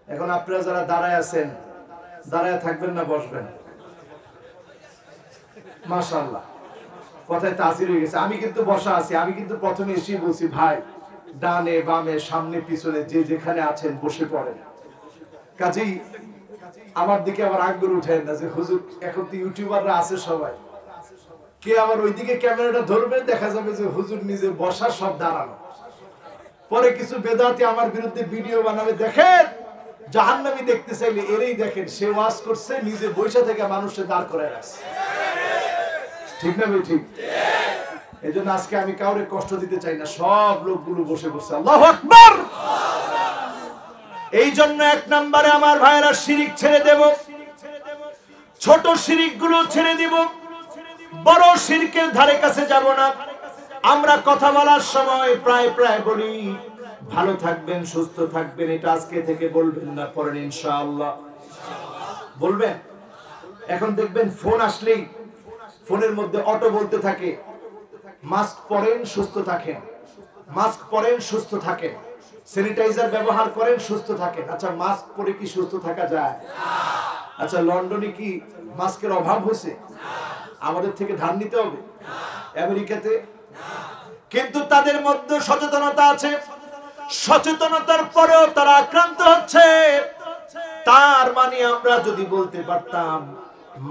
এখন আপনারা যারা দাঁড়ায় আছেন, দাঁড়ায় থাকবেন না বসবেন? মাশাআল্লাহ, কথায় তাসির হয়ে গেছে। আমি কিন্তু বসা আছি। আমি কিন্তু প্রথমে এসে বলছি ভাই ডানে বামে সামনে পিছনে যে যেখানে আছেন বসে পড়েন। কাজেই আমার দিকে আবার আগ্রহ উঠেন না যে হুজুর এখন তো ইউটিউবাররা আছে সবাই, কে আবার ওইদিকে ক্যামেরাটা ধরবে, দেখা যাবে যে হুজুর নিজে বসা সব দাঁড়ানো। পরে কিছু বেদাতি আমার বিরুদ্ধে ভিডিও বানাবে, দেখেন জাহান্নামী দেখতে চাইলে এরই দেখেন সে ওয়াজ করছে নিজে বৈশা থেকে মানুষকে দাঁড় করায় রাখছে। ঠিক না ভাই? ঠিক। এই জন্য আজকে আমি কাউরে কষ্ট দিতে চাই না, সব লোকগুলো বসে বসে আল্লাহু আকবার। এই জন্য এক নম্বরে আমার ভাইরা শিরিক ছেড়ে দেব, ছোট শিরিক গুলো ছেড়ে দিব, বড় শিরকের ধারে কাছে যাব না। আমরা কথা বলার সময় প্রায় প্রায় বলি ভালো থাকবেন, সুস্থ থাকবেন, এটা আজকে থেকে বলবেন না, পরেন ইনশাআল্লাহ বলবেন। এখন দেখবেন ফোন আসলেই ফোনের মধ্যে অটো বলতে থাকে মাস্ক পরেন সুস্থ থাকেন, মাস্ক পরেন সুস্থ থাকেন, স্যানিটাইজার ব্যবহার করেন সুস্থ থাকেন। আচ্ছা মাস্ক পরে কি সুস্থ থাকা যায়? আচ্ছা লন্ডনে কি মাস্কের অভাব হয়েছে? আমাদের থেকে ধার নিতে হবে আমেরিকাতে? কিন্তু তাদের মধ্যে সচেতনতা আছে, সচেতনতার পরেও তারা আক্রান্ত হচ্ছে। তার মানে আমরা যদি বলতে পারতাম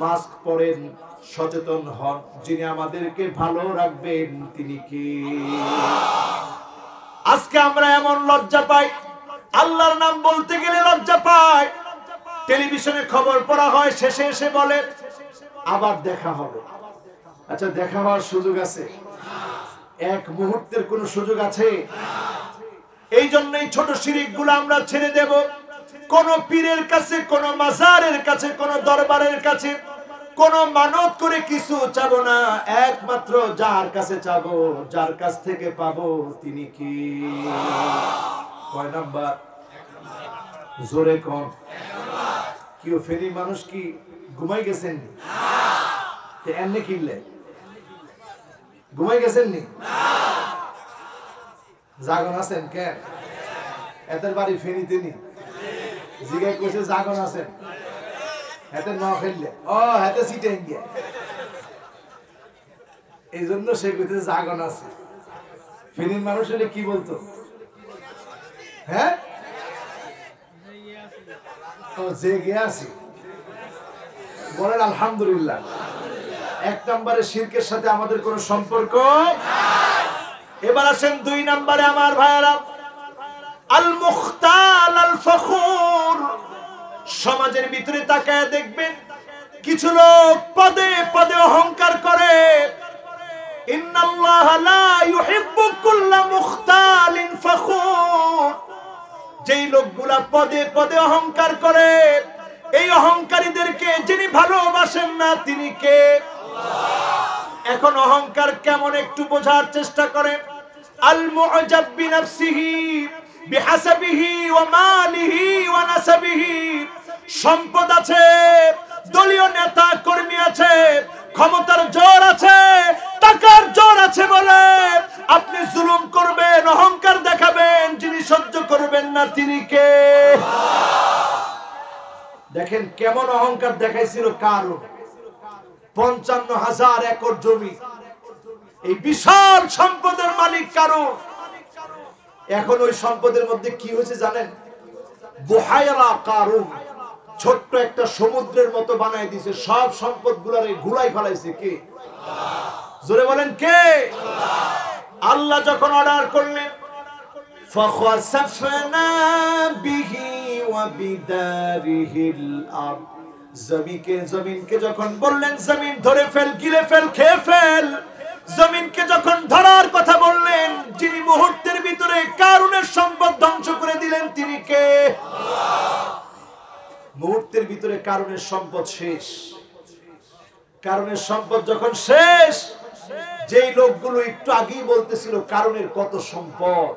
মাস্ক পরেন, সচেতন হন, যিনি আমাদেরকে ভালো রাখবেন তিনি কি? আজকে আমরা এমন লজ্জা পাই, আল্লাহর নাম বলতে গেলে লজ্জা পাই। টেলিভিশনে খবর পড়া হয়, শেষে এসে বলে আবার দেখা হবে। আচ্ছা দেখা হওয়ার সুযোগ আছে? এক মুহূর্তের কোন সুযোগ আছে? এই জন্যই ছোট শিরিক গুলো আমরা ছেড়ে দেব। কোন পীরের কাছে, কোন মাজারের কাছে, কোন দরবারের কাছে কোন মানত করে কিছু চাবো না। একমাত্র যার কাছে চাবো, যার কাছ থেকে পাবো তিনি কি? কয় নাম্বার? জোরে কোন? কেউ ফেরি মানুষ কি ঘুমাই গেছেন? এমনি কিনলে ঘুমাই গেছেন নি? জাগন আছেন কেন? এদের বাড়ি ফেরিতে নি জিগাই কইছে জাগন আছেন, হাতে ন খেললে ও হাতে সিটে গিয়ে, এই জন্য সে কইতে জাগন আছে। ফেরির মানুষ হলে কি বলতো? হ্যাঁ ও জেগে আছি। বলেন আলহামদুলিল্লাহ। এক নম্বরে শিরকের সাথে আমাদের কোনো সম্পর্ক। এবার আসেন দুই নম্বরে আমার ভাইয়েরা, আল মুখতাল আল ফখুর। সমাজের ভিতরে তাকায় দেখবেন কিছু লোক পদে পদে অহংকার করে। ইন্নাল্লাহা লা যেই লোকগুলা পদে পদে অহংকার করে, এই অহংকারীদেরকে যিনি ভালোবাসেন না তিনি কে? এখন অহংকার কেমন একটু বোঝার চেষ্টা করেন। আল মুআজাব বিনাফসিহি বিহাসাবিহি ওয়া মালিহি ওয়া নাসাবিহি। সম্পদ আছে, দলীয় নেতা কর্মী আছে, ক্ষমতার জোর আছে, টাকার জোর আছে বলে আপনি জুলুম করবেন, অহংকার দেখাবেন, যিনি সহ্য করবেন না তিনি কে? দেখেন কেমন অহংকার দেখাইছিল কারুন। 55,000 একর জমি, এই বিশাল সম্পদের মালিক কারুন। এখন ওই সম্পদের মধ্যে কি হয়েছে জানেন? বুহায়রা কারুন, ছোট্ট একটা সমুদ্রের মতো বানায় দিয়েছে, সব সম্পদ গুলারে ঘুরাই ফেলাইছে কে? জোরে বলেন কে? আল্লাহ যখন অর্ডার করলেন ফাখাসাফনা বিহি ওয়া বিদারিহিল আরদ, জমিনকে যখন বললেন জমিন ধরে ফেল, গিলে ফেল, খেয়ে ফেল, জমিনকে যখন ধরার কথা বললেন, যিনি মুহূর্তের ভিতরে কারুনের সম্পদ ধ্বংস করে দিলেন তিনি কে? মুহূর্তের ভিতরে কারুনের সম্পদ শেষ। কারুনের সম্পদ যখন শেষ, যেই লোকগুলো একটু আগেই বলতেছিল কারুনের কত সম্পদ,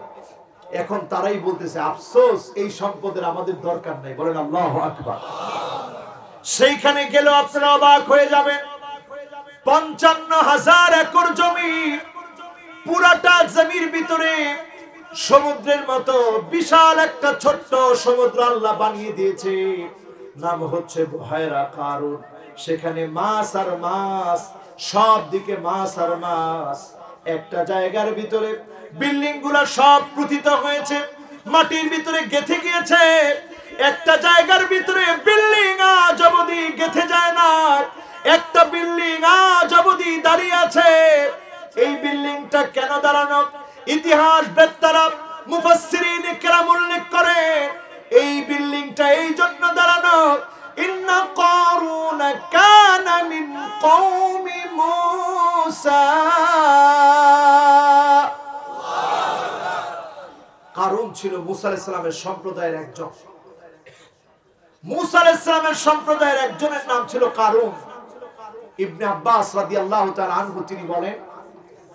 এখন তারাই বলতেছে আফসোস এই সম্পদের আমাদের দরকার নাই। বলেন আল্লাহু আকবার। সেইখানে গেলে আপনারা অবাক হয়ে যাবেন। 55,000 একর জমি, পুরাটা জমির ভিতরে সমুদ্রের মতো বিশাল একটা ছোট্ট সমুদ্র আল্লাহ বানিয়ে দিয়েছে, নাম হচ্ছে বুহায়রা কারুন। সেখানে মাছ আর মাছ, সব দিকে মাছ আর মাছ। একটা জায়গার ভিতরে বিল্ডিং গুলা সব প্রতিত হয়েছে, মাটির ভিতরে গেঁথে গিয়েছে। একটা জায়গার ভিতরে বিল্ডিং আজ অবধি গেঁথে যায় না, একটা বিল্ডিং আজ অবধি দাঁড়িয়ে আছে। এই বিল্ডিংটা কেন দাঁড়ানো? ইতিহাস বেত্তারা মুফাসসিরিন ইকরাম উল্লেখ করে এই বিল্ডিংটা এই জন্য দাঁড়ানো, ইন্না কারুন কানা মিন কওমি মূসা। কারুন ছিল মূসা আলাইহিস সালামের সম্প্রদায়ের একজন। মূসা আলাইহিস সালামের সম্প্রদায়ের একজনের নাম ছিল কারুন। ইবনে আব্বাস রাদিয়াল্লাহু তাআলা আনহু তিনি বলেন,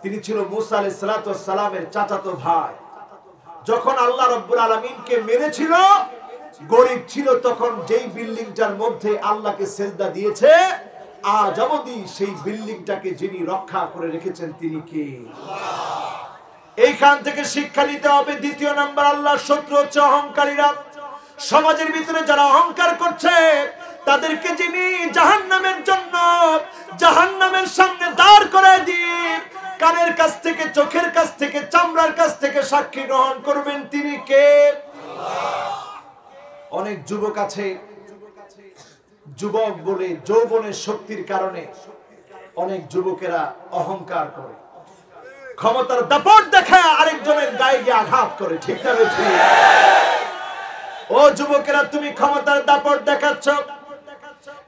তিনি ছিল মূসা আলাইহিস সালামের চাচাতো ভাই। যখন আল্লাহ রাব্বুল আলামিনকে মেরেছিল, গরীব ছিল, তখন যেই বিল্ডিংটার মধ্যে আল্লাহকে সিজদা দিয়েছে, আজ অবধি সেই বিল্ডিংটাকে যিনি রক্ষা করে রেখেছেন তিনি কে? এইখান থেকে শিক্ষা নিতে হবে। দ্বিতীয় নাম্বার, আল্লাহর শত্রু হচ্ছে অহংকারীরা। সমাজের ভিতরে যারা অহংকার করছে তাদেরকে যিনি জাহান্নামের জন্য জাহান্নামের সামনে দাঁড় করায় দিয়ে কানের কাছ থেকে, চোখের কাছ থেকে, চামড়ার কাছ থেকে সাক্ষী গ্রহণ করবেন তিনি কে? অনেক যুবক আছে, যুবক বলে যৌবনের শক্তির কারণে অনেক যুবকেরা অহংকার করে, ক্ষমতার দাপট দেখায় আরেকজনের গায়ে গিয়ে আঘাত করে। ঠিক না ঠিক? ও যুবকেরা, তুমি ক্ষমতার দাপট দেখাচ্ছ,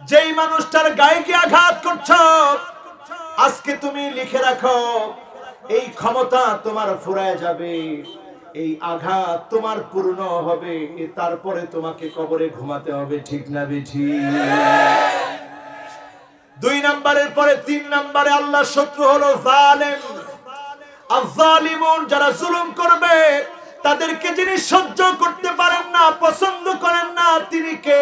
যেই মানুষটার গায়ে গিয়ে আঘাত করছ, আজকে তুমি লিখে রাখো এই ক্ষমতা তোমার ফুরায় যাবে, এই আঘাত তোমার পূর্ণ হবে, তারপরে তোমাকে কবরে ঘুমাতে হবে। ঠিক না বেঠি? 2 নম্বরের পরে 3 নম্বরে আল্লাহর শত্রু হলো জালেম। আয-যালিমুন, যারা জুলুম করবে তাদেরকে যিনি সহ্য করতে পারেন না, পছন্দ করেন না তিনি কে?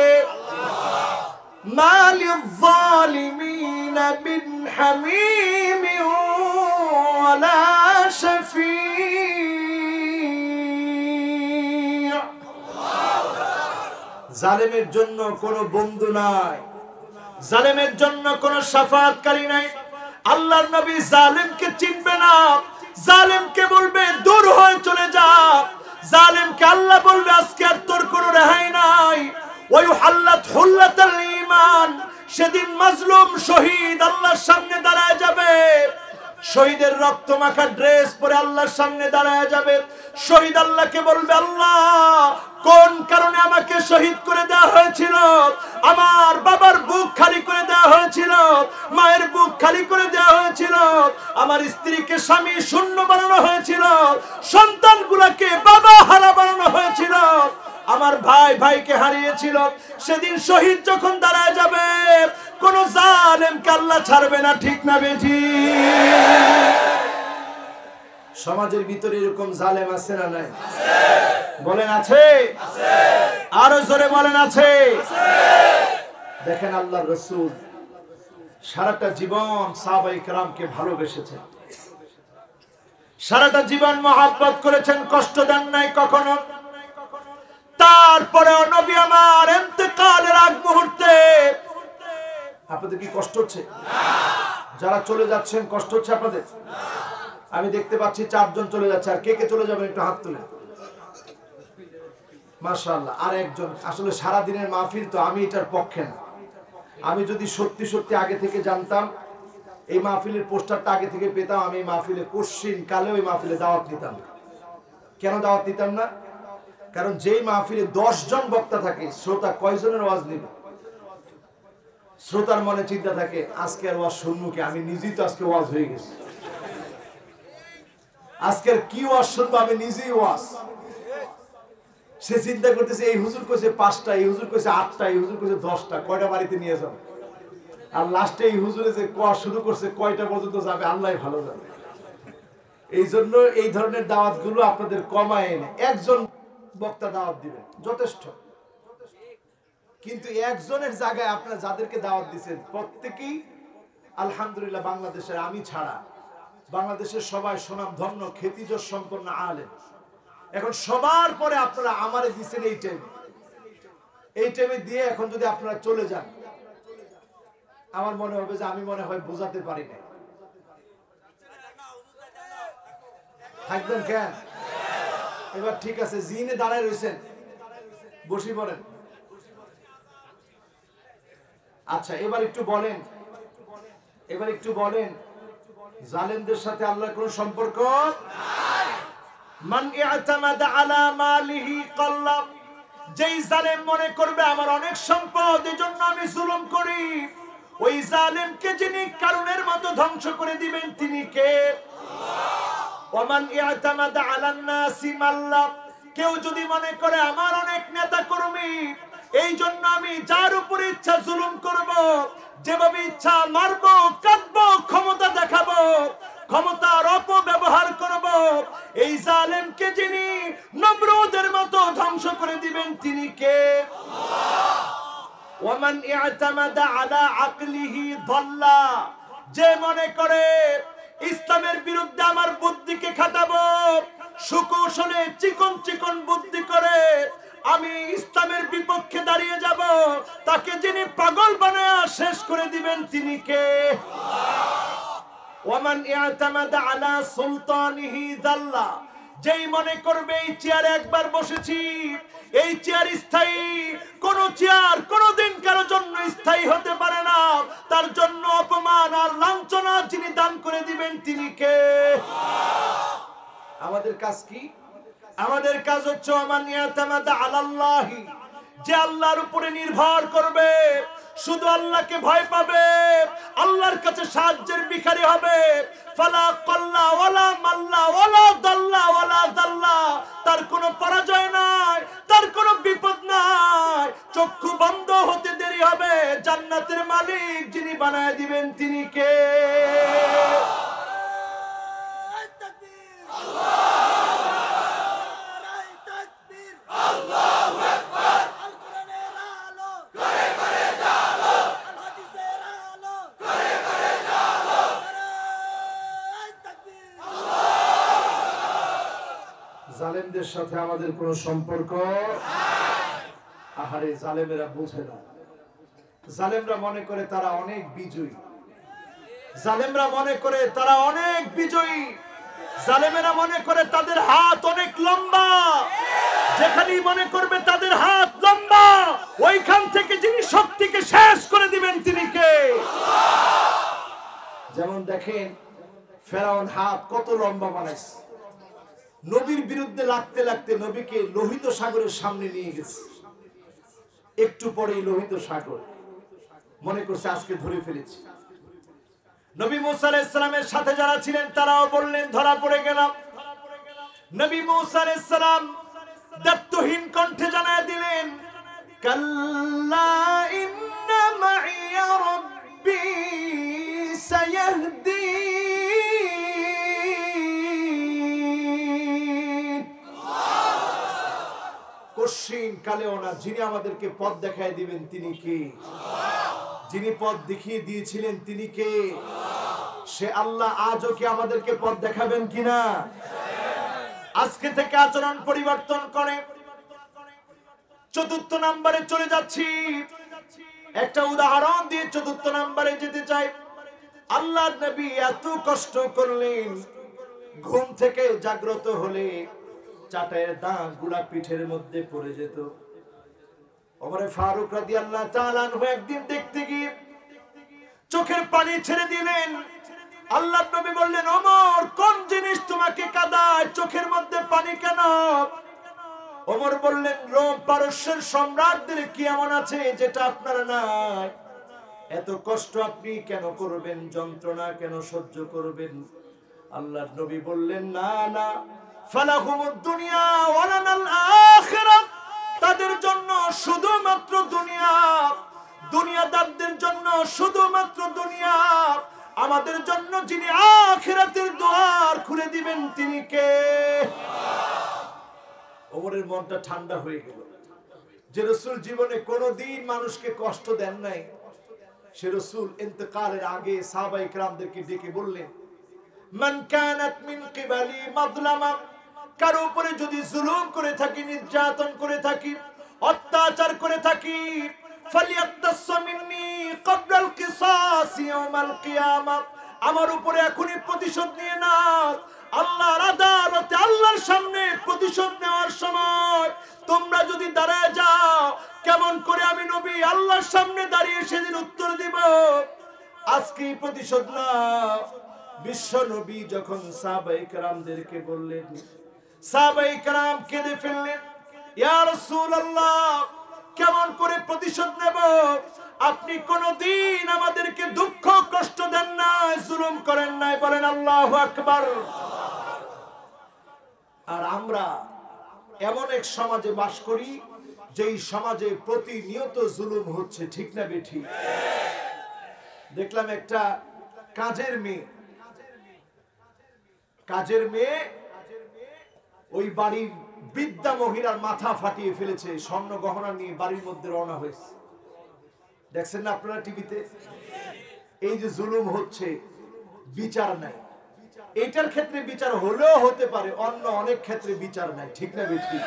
মালিয যালিমিনা বিন হামিম ওয়ালা শাফি। জালেমের জন্য কোনো বন্ধু নাই, জালেমের জন্য কোনো শাফাআতকারী নাই। আল্লাহর নবী জালেমকে চিনবে না, জালেমকে বলবে দূর হয়ে চলে যা। জালেমকে আল্লাহ বলবে আজকে আর তোর কোনো রেহাই নাই। ওয়ায়ুহাল্লাত হুল্লাতাল ঈমান, সেদিন মাজলুম শহীদ আল্লাহর সামনে দাঁড়ায় যাবে, শহীদের রক্ত মাখা ড্রেস পরে আল্লাহর সামনে দাঁড়ায় যাবে। শহীদ আল্লাহকে বলবে, আল্লাহ কোন কারণে আমাকে শহীদ করে দেওয়া হয়েছিল? আমার বাবার বুক খালি করে দেওয়া হয়েছিল, মায়ের বুক খালি করে দেওয়া হয়েছিল, আমার স্ত্রীকে স্বামী শূন্য বানানো হয়েছিল, সন্তানগুলোকে বাবা হারা বানানো হয়েছিল। আমার ভাই ভাইকে হারিয়েছিল, সেদিন শহীদ যখন দাঁড়ায় যাবে কোন জালেমকে আল্লাহ ছাড়বে না, ঠিক না বেঠি? সমাজের ভিতরে এরকম জালেম আছে না নাই? বলেন আছে? আরো জোরে বলেন আছে? দেখেন আল্লাহর রাসূল সারাটা জীবন সাহাবায়ে কেরামকে ভালোবেসেছেন, সারাটা জীবন মহব্বত করেছেন, কষ্ট দেন নাই কখনো। তারপরে নবী আমার ইন্তেকালের আগ মুহূর্তে, আপনাদের কি কষ্ট হচ্ছে? যারা চলে যাচ্ছেন কষ্ট হচ্ছে আপনাদের? আমি দেখতে পাচ্ছি 4 জন চলে যাচ্ছে, আর কে কে চলে যাবেন একটু হাত তুলেন। মাশাআল্লাহ। আর একজন, আসলে সারা দিনের মাহফিল তো, আমি এটার পক্ষে না। আমি যদি সত্যি সত্যি আগে থেকে জানতাম, এই মাহফিলের পোস্টারটা আগে থেকে পেতাম, আমি মাহফিলে কোশ্চিন কালে ওই মাহফিলে দাওয়াত নিতাম। কেন দাওয়াত নিতাম না? কারণ যেই মাহফিলে 10 জন বক্তা থাকে, শ্রোতা কয়জনের ওয়াজ নিবে? শ্রোতার মনে চিন্তা থাকে আজকে আর ওয়াজ শুনবো কি, আমি নিজেই তো আজকে ওয়াজ হয়ে গেছি, আজকের কি ওয়াজ শুনবো, আমি নিজেই ওয়াজ। সে চিন্তা করতেছে এই হুজুর কইছে 5টা, এই হুজুর কইছে 8টা, এই হুজুর কইছে 10টা, কয়টা বাড়িতে নিয়ে যাবে? আর লাস্টে এই হুজুরে যে কোয়া শুরু করছে কয়টা পর্যন্ত যাবে আল্লাহই ভালো জানে। এই জন্য এই ধরনের দাওয়াতগুলো আপনাদের কমায় এনে একজন বক্তা দাওয়াত দিবেন যথেষ্ট। কিন্তু একজনের জায়গায় আপনারা যাদেরকে দাওয়াত দিচ্ছেন প্রত্যেকেই আলহামদুলিল্লাহ বাংলাদেশের, আমি ছাড়া বাংলাদেশের সবাই সুনাম ধন্য খ্যাতিযশ সম্পন্ন আলেম। এখন সবার পরে আপনারা আমারে দিচ্ছেন এই টাইমে দিয়ে এখন যদি আপনারা চলে যান, আমার মনে হবে যে আমি মনে হয় বোঝাতে পারি না। থাকবেন কেন? এবার ঠিক আছে, জিনে দাঁড়ায় রয়েছেন, বসি পড়েন। আচ্ছা এবার একটু বলেন, জালেমদের সাথে আল্লাহর কোন সম্পর্ক নাই। মান ইআতামাদা আলা মালিহি কাল্লা, যেই জালেম মনে করবে আমার অনেক সম্পদ এজন্য আমি জুলুম করি, ওই জালেমকে যিনি কারণের মতো ধ্বংস করে দিবেন তিনি কে? আল্লাহ। ওমান ইআতামাদা আলান নাসি মাল্লা, কেউ যদি মনে করে আমার অনেক নেতা কর্মী এই জন্য আমি যার উপরে ইচ্ছা জুলুম করব, যেভাবে ইচ্ছা মারবো, কাটবো, ক্ষমতা দেখাবো, ক্ষমতার অপব্যবহার করব, এই জালেমকে যিনি নমরুদের মতো ধ্বংস করে দিবেন তিনি কে? আল্লাহ। ওয়ামান ইআতামাদা আলা আকলিহি দাল্লা, যে মনে করে ইসলামের বিরুদ্ধে আমার বুদ্ধিকে খাটাবো, সুকৌশলে চিকন চিকন বুদ্ধি করে আমি ইসলামের বিপক্ষে দাঁড়িয়ে যাব, তাকে যিনি পাগল বানায়া শেষ করে দিবেন তিনি কে? আল্লাহ। ওয়ামান ইআতামাদা আলা সুলতানিহি যাল্লা, যেই মনে করবে এই চেয়ারে একবার বসেছি, এই চেয়ার স্থায়ী, কোন চেয়ার কোনদিন কারো জন্য স্থায়ী হতে পারে না, তার জন্য অপমান আর লাঞ্ছনা যিনি দান করে দিবেন তিনি কে? আল্লাহ। আমাদের কাজ কি? আমাদের কাজ হচ্ছে ওয়ামান ইআতামাদা আলাল্লাহি, যে আল্লাহর উপরে নির্ভর করবে, শুধু আল্লাহকে ভয় পাবে, আল্লাহর কাছে সাহায্যের ভিখারি হবে, ফালা কাল্লা ওয়ালা মাল্লা ওয়ালা দাল্লা ওয়ালা দাল্লা, তার কোনো পরাজয় নাই, তার কোনো বিপদ নাই, চক্ষু বন্ধ হতে দেরি হবে, জান্নাতের মালিক যিনি বানায় দিবেন তিনি কে? জালেমদের সাথে আমাদের কোনো সম্পর্ক নাই। আহারে জালেমেরা বোঝে না, জালেমরা মনে করে তারা অনেক বিজয়ী, জালেমরা মনে করে তারা অনেক বিজয়ী, জালেমেরা মনে করে তাদের হাত অনেক লম্বা, যেখানেই মনে করবে তাদের হাত লম্বা ওইখান থেকে যিনি শক্তিকে শেষ করে দিবেন তিনি কে? আল্লাহ। যেমন দেখেন ফেরাউন হাত কত লম্বা বানাইছে, নবীর বিরুদ্ধে লাগতে লাগতে নবীকে লোহিত সাগরের সামনে নিয়ে গেছে, একটু পরেই লোহিত সাগর মনে করছে আজকে ধরে ফেলেছি। নবী মুসা আলাইহিস সালামের সাথে যারা ছিলেন তারাও বললেন ধরা পড়ে গেলাম। নবী মুসা আলাইহিস সালাম দায়িত্বহীন কণ্ঠে জানায় দিলেন, কাল্লা ইন্না মাইয়া রাব্বি সায়াহদিন। কশিন কালেও না, যিনি আমাদেরকে পথ দেখায় দিবেন তিনি কে? যিনি পথ দেখিয়ে দিয়েছিলেন তিনি কে? সে আল্লাহ আজও কি আমাদেরকে পথ দেখাবেন কিনা? আজকে থেকে আচরণ পরিবর্তন করে চতুর্থ নম্বরে চলে যাচ্ছি। একটা উদাহরণ দিয়ে চতুর্থ নম্বরে যেতে চাই। আল্লাহর নবী এত কষ্ট করলেন, ঘুম থেকে জাগ্রত হলে চাটায়ের দাগ গুলা পিঠের মধ্যে পড়ে যেত। ওমরে ফারুক রাদিয়াল্লাহু তাআলা আনহু একদিন দেখতে গিয়ে চোখের পানি ছেড়ে দিলেন। আল্লাহর নবী বললেন, ওমর কোন জিনিস তোমাকে কাঁদায়, চোখের মধ্যে পানি কেন? ওমর বললেন, রোম পারস্যের সম্রাটদের কি এমন আছে যেটা আপনার নাই? এত কষ্ট আপনি কেন করবেন, যন্ত্রণা কেন সহ্য করবেন? আল্লাহর নবী বললেন, না না, ফালাহুমুদ দুনিয়া ওয়া লানাল আখিরাত, তাদের জন্য শুধুমাত্র দুনিয়া, দুনিয়াদারদের জন্য শুধুমাত্র দুনিয়া, আমাদের জন্য যিনি আখিরাতের দুয়ার খুলে দিবেন তিনি কে? ওমরের মনটা ঠান্ডা হয়ে গেল। যে রাসূল জীবনে কোনোদিন মানুষকে কষ্ট দেন নাই, সে রাসূল ইন্তেকালের আগে সাহাবায়ে কেরামদেরকে ডেকে বললেন, মান কানাত মিন কিবালি মাযলামা, কারো উপরে যদি জুলুম করে থাকি, নির্যাতন করে থাকি, অত্যাচার করে থাকি, ফালিয়াকতাস মিন্নি ক্বাবলা আল কিসাস ইয়াউমাল কিয়ামা, আমার উপরে এখনই প্রতিশোধ নিয়ে নাও। আল্লাহর আদালতে, আল্লাহর সামনে প্রতিশোধ নেওয়ার সময় তোমরা যদি দাঁড়ায় যাও, কেমন করে আমি নবী আল্লাহর সামনে দাঁড়িয়ে সেদিন উত্তর দিব? আজকে প্রতিশোধ নাও। বিশ্ব নবী যখন সাহাবায়ে কেরামদেরকে বললেন, সাহাবায়ে কেরাম কেঁদে ফেললেন, ইয়া রাসূলুল্লাহ কেমন করে প্রতিশোধ নেব? আপনি কোনদিন আমাদেরকে দুঃখ কষ্ট দেন নাই, জুলুম করেন নাই, বলেন আল্লাহু আকবার। আর আমরা এমন এক সমাজে বাস করি যেই সমাজে প্রতিনিয়ত জুলুম হচ্ছে, ঠিক না বেঠিক? দেখলাম একটা কাজের মেয়ে ওই বাড়ির বৃদ্ধা মহিলার মাথা ফাটিয়ে ফেলেছে, স্বর্ণ গহনা নিয়ে বাড়ির মধ্যে রওনা হয়েছে। দেখছেন না আপনারা টিভিতে? এই যে জুলুম হচ্ছে, বিচার নাই। এইটার ক্ষেত্রে বিচার হলেও হতে পারে, অন্য অনেক ক্ষেত্রে বিচার নাই, ঠিক না বেঠিক?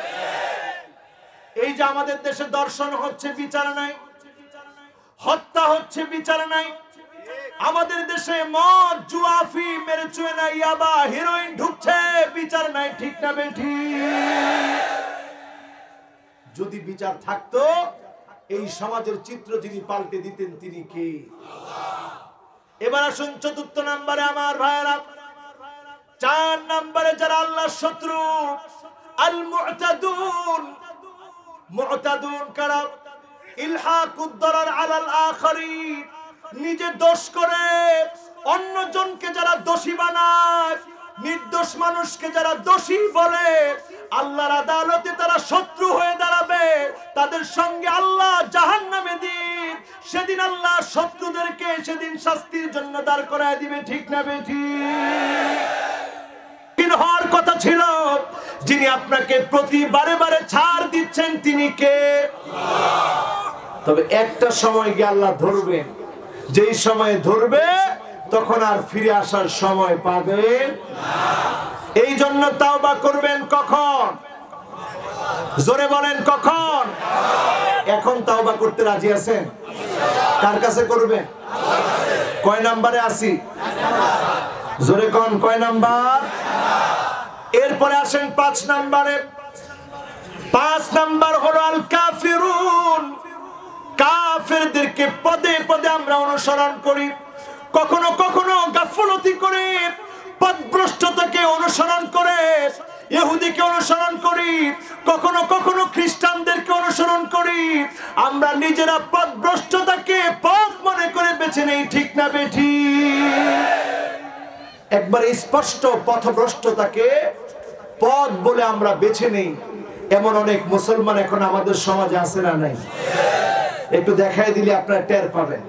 এই যে আমাদের দেশে দর্শন হচ্ছে, বিচার নাই। হত্যা হচ্ছে, বিচার নাই। আমাদের দেশে মদ, জুয়া, আফিম, মেরেচুয়েনা, ইয়াবা, হেরোইন ঢুকছে, বিচার নাই, ঠিক না বেঠিক? যদি বিচার থাকতো, এই সমাজের চিত্র যিনি পাল্টে দিতেন তিনি কে? এবার আসুন চতুর্থ নম্বরে আমার ভাইরা। 4 নম্বরে যারা আল্লাহর শত্রু, আল মু'তাদুন। মু'তাদুন কারা? ইলহাকুদ দারার আলাল আখারিন, নিজে দোষ করে অন্যজনকে যারা দোষী বানায়, নির্দোষ মানুষকে যারা দোষী বলে, আল্লাহর আদালতে তারা শত্রু হয়ে দাঁড়াবে, তাদের সঙ্গে আল্লাহ জাহান্নামে দিন। সেদিন আল্লাহ শত্রুদেরকে সেদিন শাস্তির জন্য দাঁড় করায় দিবে, ঠিক না বেঠিক? হওয়ার কথা ছিল, যিনি আপনাকে প্রতিবারে বারে ছাড় দিচ্ছেন তিনি কে? তবে একটা সময় গিয়ে আল্লাহ ধরবেন, যেই সময় ধরবে তখন আর ফিরে আসার সময় পাবেন না। এই জন্য তাওবা করবেন কখন? জোরে বলেন কখন? এখন তাওবা করতে রাজি আছেন? কার কাছে করবেন? কয় নম্বরে আসি? জোরে কোন কয় নাম্বার? এরপরে আসেন 5 নম্বরে। 5 নাম্বার হলো আল কাফিরুন। কাফেরদেরকে পদে পদে আমরা অনুসরণ করি, কখনো কখনো গাফলতি করে, পথভ্রষ্টতাকে অনুসরণ করে, ইহুদিকে অনুসরণ করি, কখনো কখনো খ্রিস্টানদেরকে অনুসরণ করি। আমরা নিজেরা পথভ্রষ্টতাকে পথ মনে করে বেছে নেই, ঠিক না বেঠিক? একবার স্পষ্ট পথভ্রষ্টতাকে পথ বলে আমরা বেছে নেই, এমন অনেক মুসলমান এখন আমাদের সমাজে আছে না নাই? একটু দেখাই দিলে আপনারা টের পাবেন।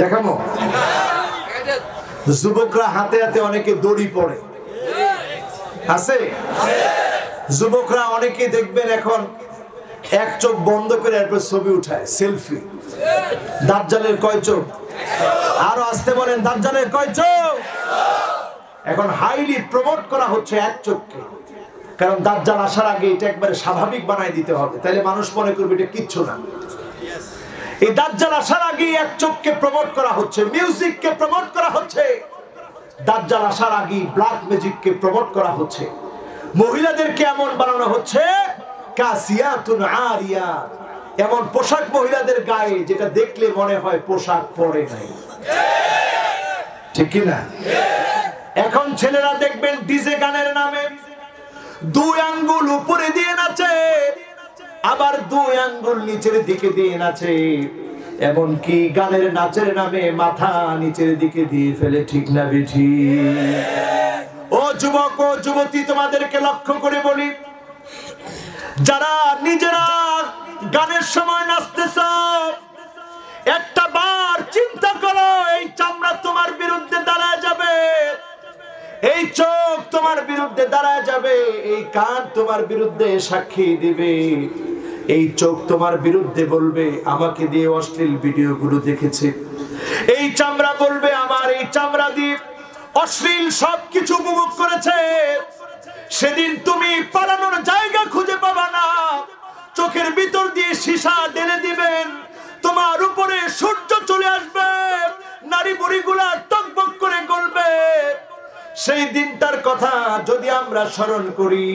দেখাবো? যুবকরা হাতে হাতে অনেকে দড়ি পড়ে আছে। যুবকরা অনেকে দেখবেন এখন এক চোখ বন্ধ করে এরপর ছবি উঠায়, সেলফি। দাজ্জালের কয় চোখ? আরো আসতে বলেন, দাজ্জালের কয় চোখ? এখন হাইলি প্রমোট করা হচ্ছে এক চোখকে, কারণ দাজ্জাল আসার আগে এটা একবারে স্বাভাবিক বানাই দিতে হবে, তাহলে মানুষ মনে করবে এটা কিচ্ছু না। এই দাজ্জাল আসার আগে এক চোখকে প্রমোট করা হচ্ছে, মিউজিককে প্রমোট করা হচ্ছে। দাজ্জাল আসার আগে ব্ল্যাক ম্যাজিককে প্রমোট করা হচ্ছে। মহিলাদেরকে এমন বানানো হচ্ছে কাসিয়াতুন আরিয়াত, এমন পোশাক মহিলাদের গায়ে যেটা দেখলে মনে হয় পোশাক পরে নাই, ঠিক কি না? এখন ছেলেরা দেখবেন ডিজে গানের নামে 2 আঙ্গুল উপরে দিয়ে নাচে, আবার 2 আঙ্গুল নিচের দিকে দিয়ে নাচে, এমনকি গানের নাচের নামে মাথা নিচের দিকে দিয়ে ফেলে, ঠিক না বেঠি? ও যুবক ও যুবতী, তোমাদেরকে লক্ষ্য করে বলি, যারা নিজেরা গানের সময় নাচতেছ, একটা বার চিন্তা করো, এই চামড়া তোমার বিরুদ্ধে দাঁড়ায় যাবে, এই চোখ তোমার বিরুদ্ধে দাঁড়ায় যাবে, এই কান তোমার বিরুদ্ধে সাক্ষী দিবে, এই চোখ তোমার বিরুদ্ধে বলবে আমাকে দিয়ে অশ্লীল ভিডিওগুলো দেখেছে, এই চামড়া বলবে আমার এই চামড়া দিয়ে অশ্লীল সবকিছু উপভোগ করেছে। সেদিন তুমি পালানোর জায়গা খুঁজে পাবা না, চোখের ভিতর দিয়ে সীসা ঢেলে দিবেন, তোমার উপরে সূর্য চলে আসবে, নারী বুড়িগুলা টকবক করে গলবে। সেই দিনটার কথা যদি আমরা স্মরণ করি,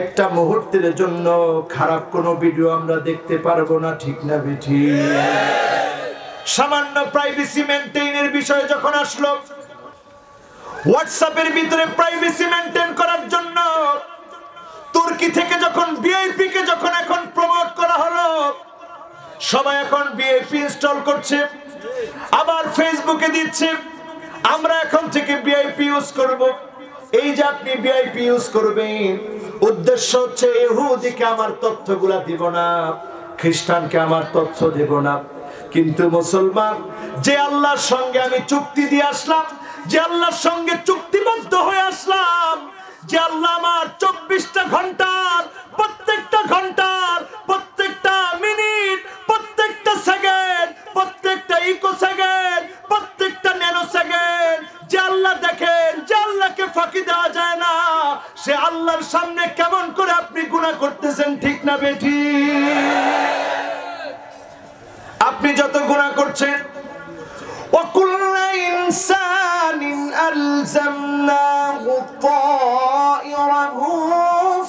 একটা মুহূর্তের জন্য খারাপ কোনো ভিডিও আমরা দেখতে পারবো না, ঠিক না বেঠি? সামান্য প্রাইভেসি মেইনটেইনের বিষয় যখন আসলো, হোয়াটসঅ্যাপের ভিতরে প্রাইভেসি মেইনটেইন করার জন্য তুর্কি থেকে যখন ভিআইপি কে যখন এখন প্রমোট করা হলো, সবাই এখন ভিআইপি ইনস্টল করছে, আবার ফেসবুকে দিচ্ছে আমরা এখন থেকে ভিআইপি ইউজ করব। এই যে আপনি ভিআইপি ইউজ করবেন, উদ্দেশ্য হচ্ছে ইহুদিকে আমার তথ্যগুলা দিব না, খ্রিস্টানকে আমার তথ্য দেব না। কিন্তু মুসলমান, যে আল্লাহর সঙ্গে আমি চুক্তি দিয়ে আসলাম, যে আল্লাহর সঙ্গে চুক্তিবদ্ধ হয়ে আসলাম, যে আল্লাহ আমার 24টা ঘন্টার প্রত্যেকটা ঘন্টার প্রত্যেকটা মিনিট, প্রত্যেকটা সেকেন্ড, প্রত্যেকটা ইকো সেকেন্ড, প্রত্যেকটা ন্যানো সেকেন্ড, যে আল্লাহ দেখেন, যে আল্লাহকে ফাঁকি দেওয়া যায় না, সে আল্লাহর সামনে কেমন করে আপনি গুনাহ করতেছেন, ঠিক না বেঠি? আপনি যত গুনাহ করছেন, وَكُلَّ إِنسَانٍ أَلْزَمْنَاهُ طَائِرَهُ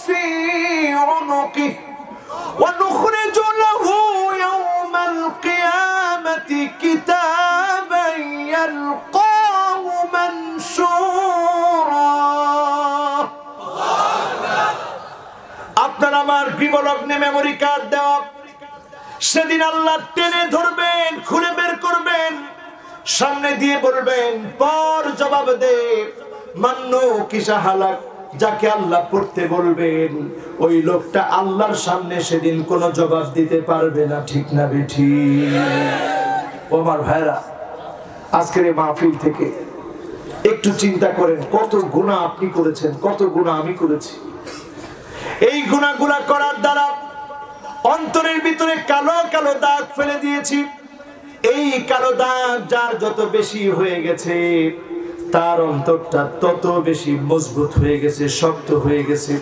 فِي عُنُقِهِ وَنُخْرِجُ لَهُ يَوْمَ الْقِيَامَةِ كِتَابًا يَلْقَاهُ مَنشُورًا। আপনার আমার গৃহলগ্নে মেমোরি কার্ড দেওয়া, সেদিন আল্লাহ টেনে ধরবেন, খুলে বের করবেন, সামনে দিয়ে বলবেন পর জবাব দে, মান্নু কিসা হালাক। যাকে আল্লাহ পড়তে বলবেন, ওই লোকটা আল্লাহর সামনে সেদিন কোনো জবাব দিতে পারবে না, ঠিক না বেঠি? ও আমার ভাইরা, আজকের এই মাহফিল থেকে একটু চিন্তা করেন, কত গুনাহ আপনি করেছেন, কত গুনাহ আমি করেছি। এই গুনাহগুলা করার দ্বারা অন্তরের ভিতরে কালো কালো দাগ ফেলে দিয়েছি। এই কালো দাগ যার যত বেশি হয়ে গেছে, তার অন্তরটা তত বেশি মজবুত হয়ে গেছে, শক্ত হয়ে গেছে।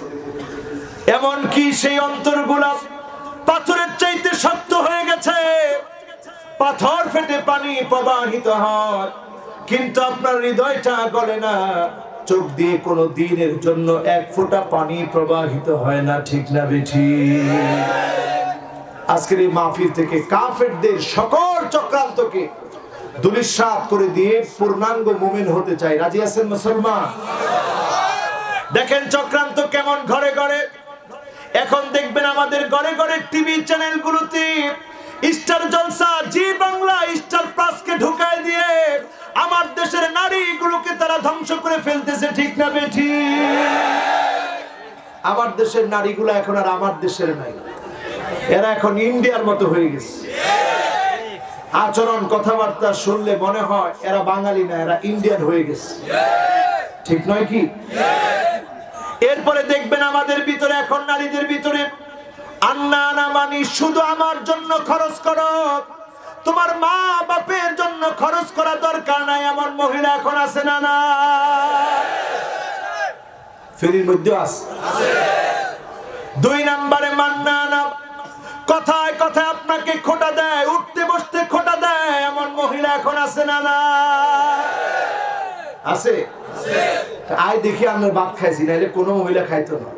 এমন কি সেই অন্তরগুলা পাথরের চাইতে শক্ত হয়ে গেছে। পাথর ফেটে পানি প্রবাহিত হয়, কিন্তু আপনার হৃদয়টা গলে না, চোখ দিয়ে কোনো দিনের জন্য এক ফোঁটা পানি প্রবাহিত হয় না, ঠিক না বেঠি? আজকের এই মাহফিল থেকে কাফেরদের সকল চক্রান্তকে ধূলিসাৎ করে দিয়ে পূর্ণাঙ্গ মুমিন হতে চাই। রাজি আছেন মুসলমান? দেখেন চক্রান্ত কেমন ঘরে ঘরে। এখন দেখবেন আমাদের ঘরে ঘরে টিভি চ্যানেলগুলোতে স্টার জলসা, জি বাংলা, স্টার প্লাসকে ঢুকায় দিয়ে আমার দেশের নারীগুলোকে তারা ধ্বংস করে ফেলতেছে, ঠিক না বেঠি? আমার দেশের নারীগুলো এখন আর আমার দেশের নাই, এরা এখন ইন্ডিয়ার মতো হয়ে গেছে। আচরণ কথাবার্তা শুনলে মনে হয় এরা বাঙালি না, এরা ইন্ডিয়ান হয়ে গেছে, ঠিক নয় কি? এরপরে দেখবেন আমাদের ভিতরে এখন নারীদের ভিতরে আন্না না মানি শুধু আমার জন্য খরচ করো, তোমার মা বাপের জন্য খরচ করা দরকার নাই, এমন মহিলা এখন আছে না? না, ফেরির মধ্যে আছে। 2 নম্বরে মান্না না, কথায় কথায় আপনাকে খোটা দেয়, উঠতে বসতে খোটা দেয়, এমন মহিলা এখন আছে না? না, আছে। আয় দেখি আমরা ভাত খাইছি, নাইলে কোনো মহিলা খাইতো না,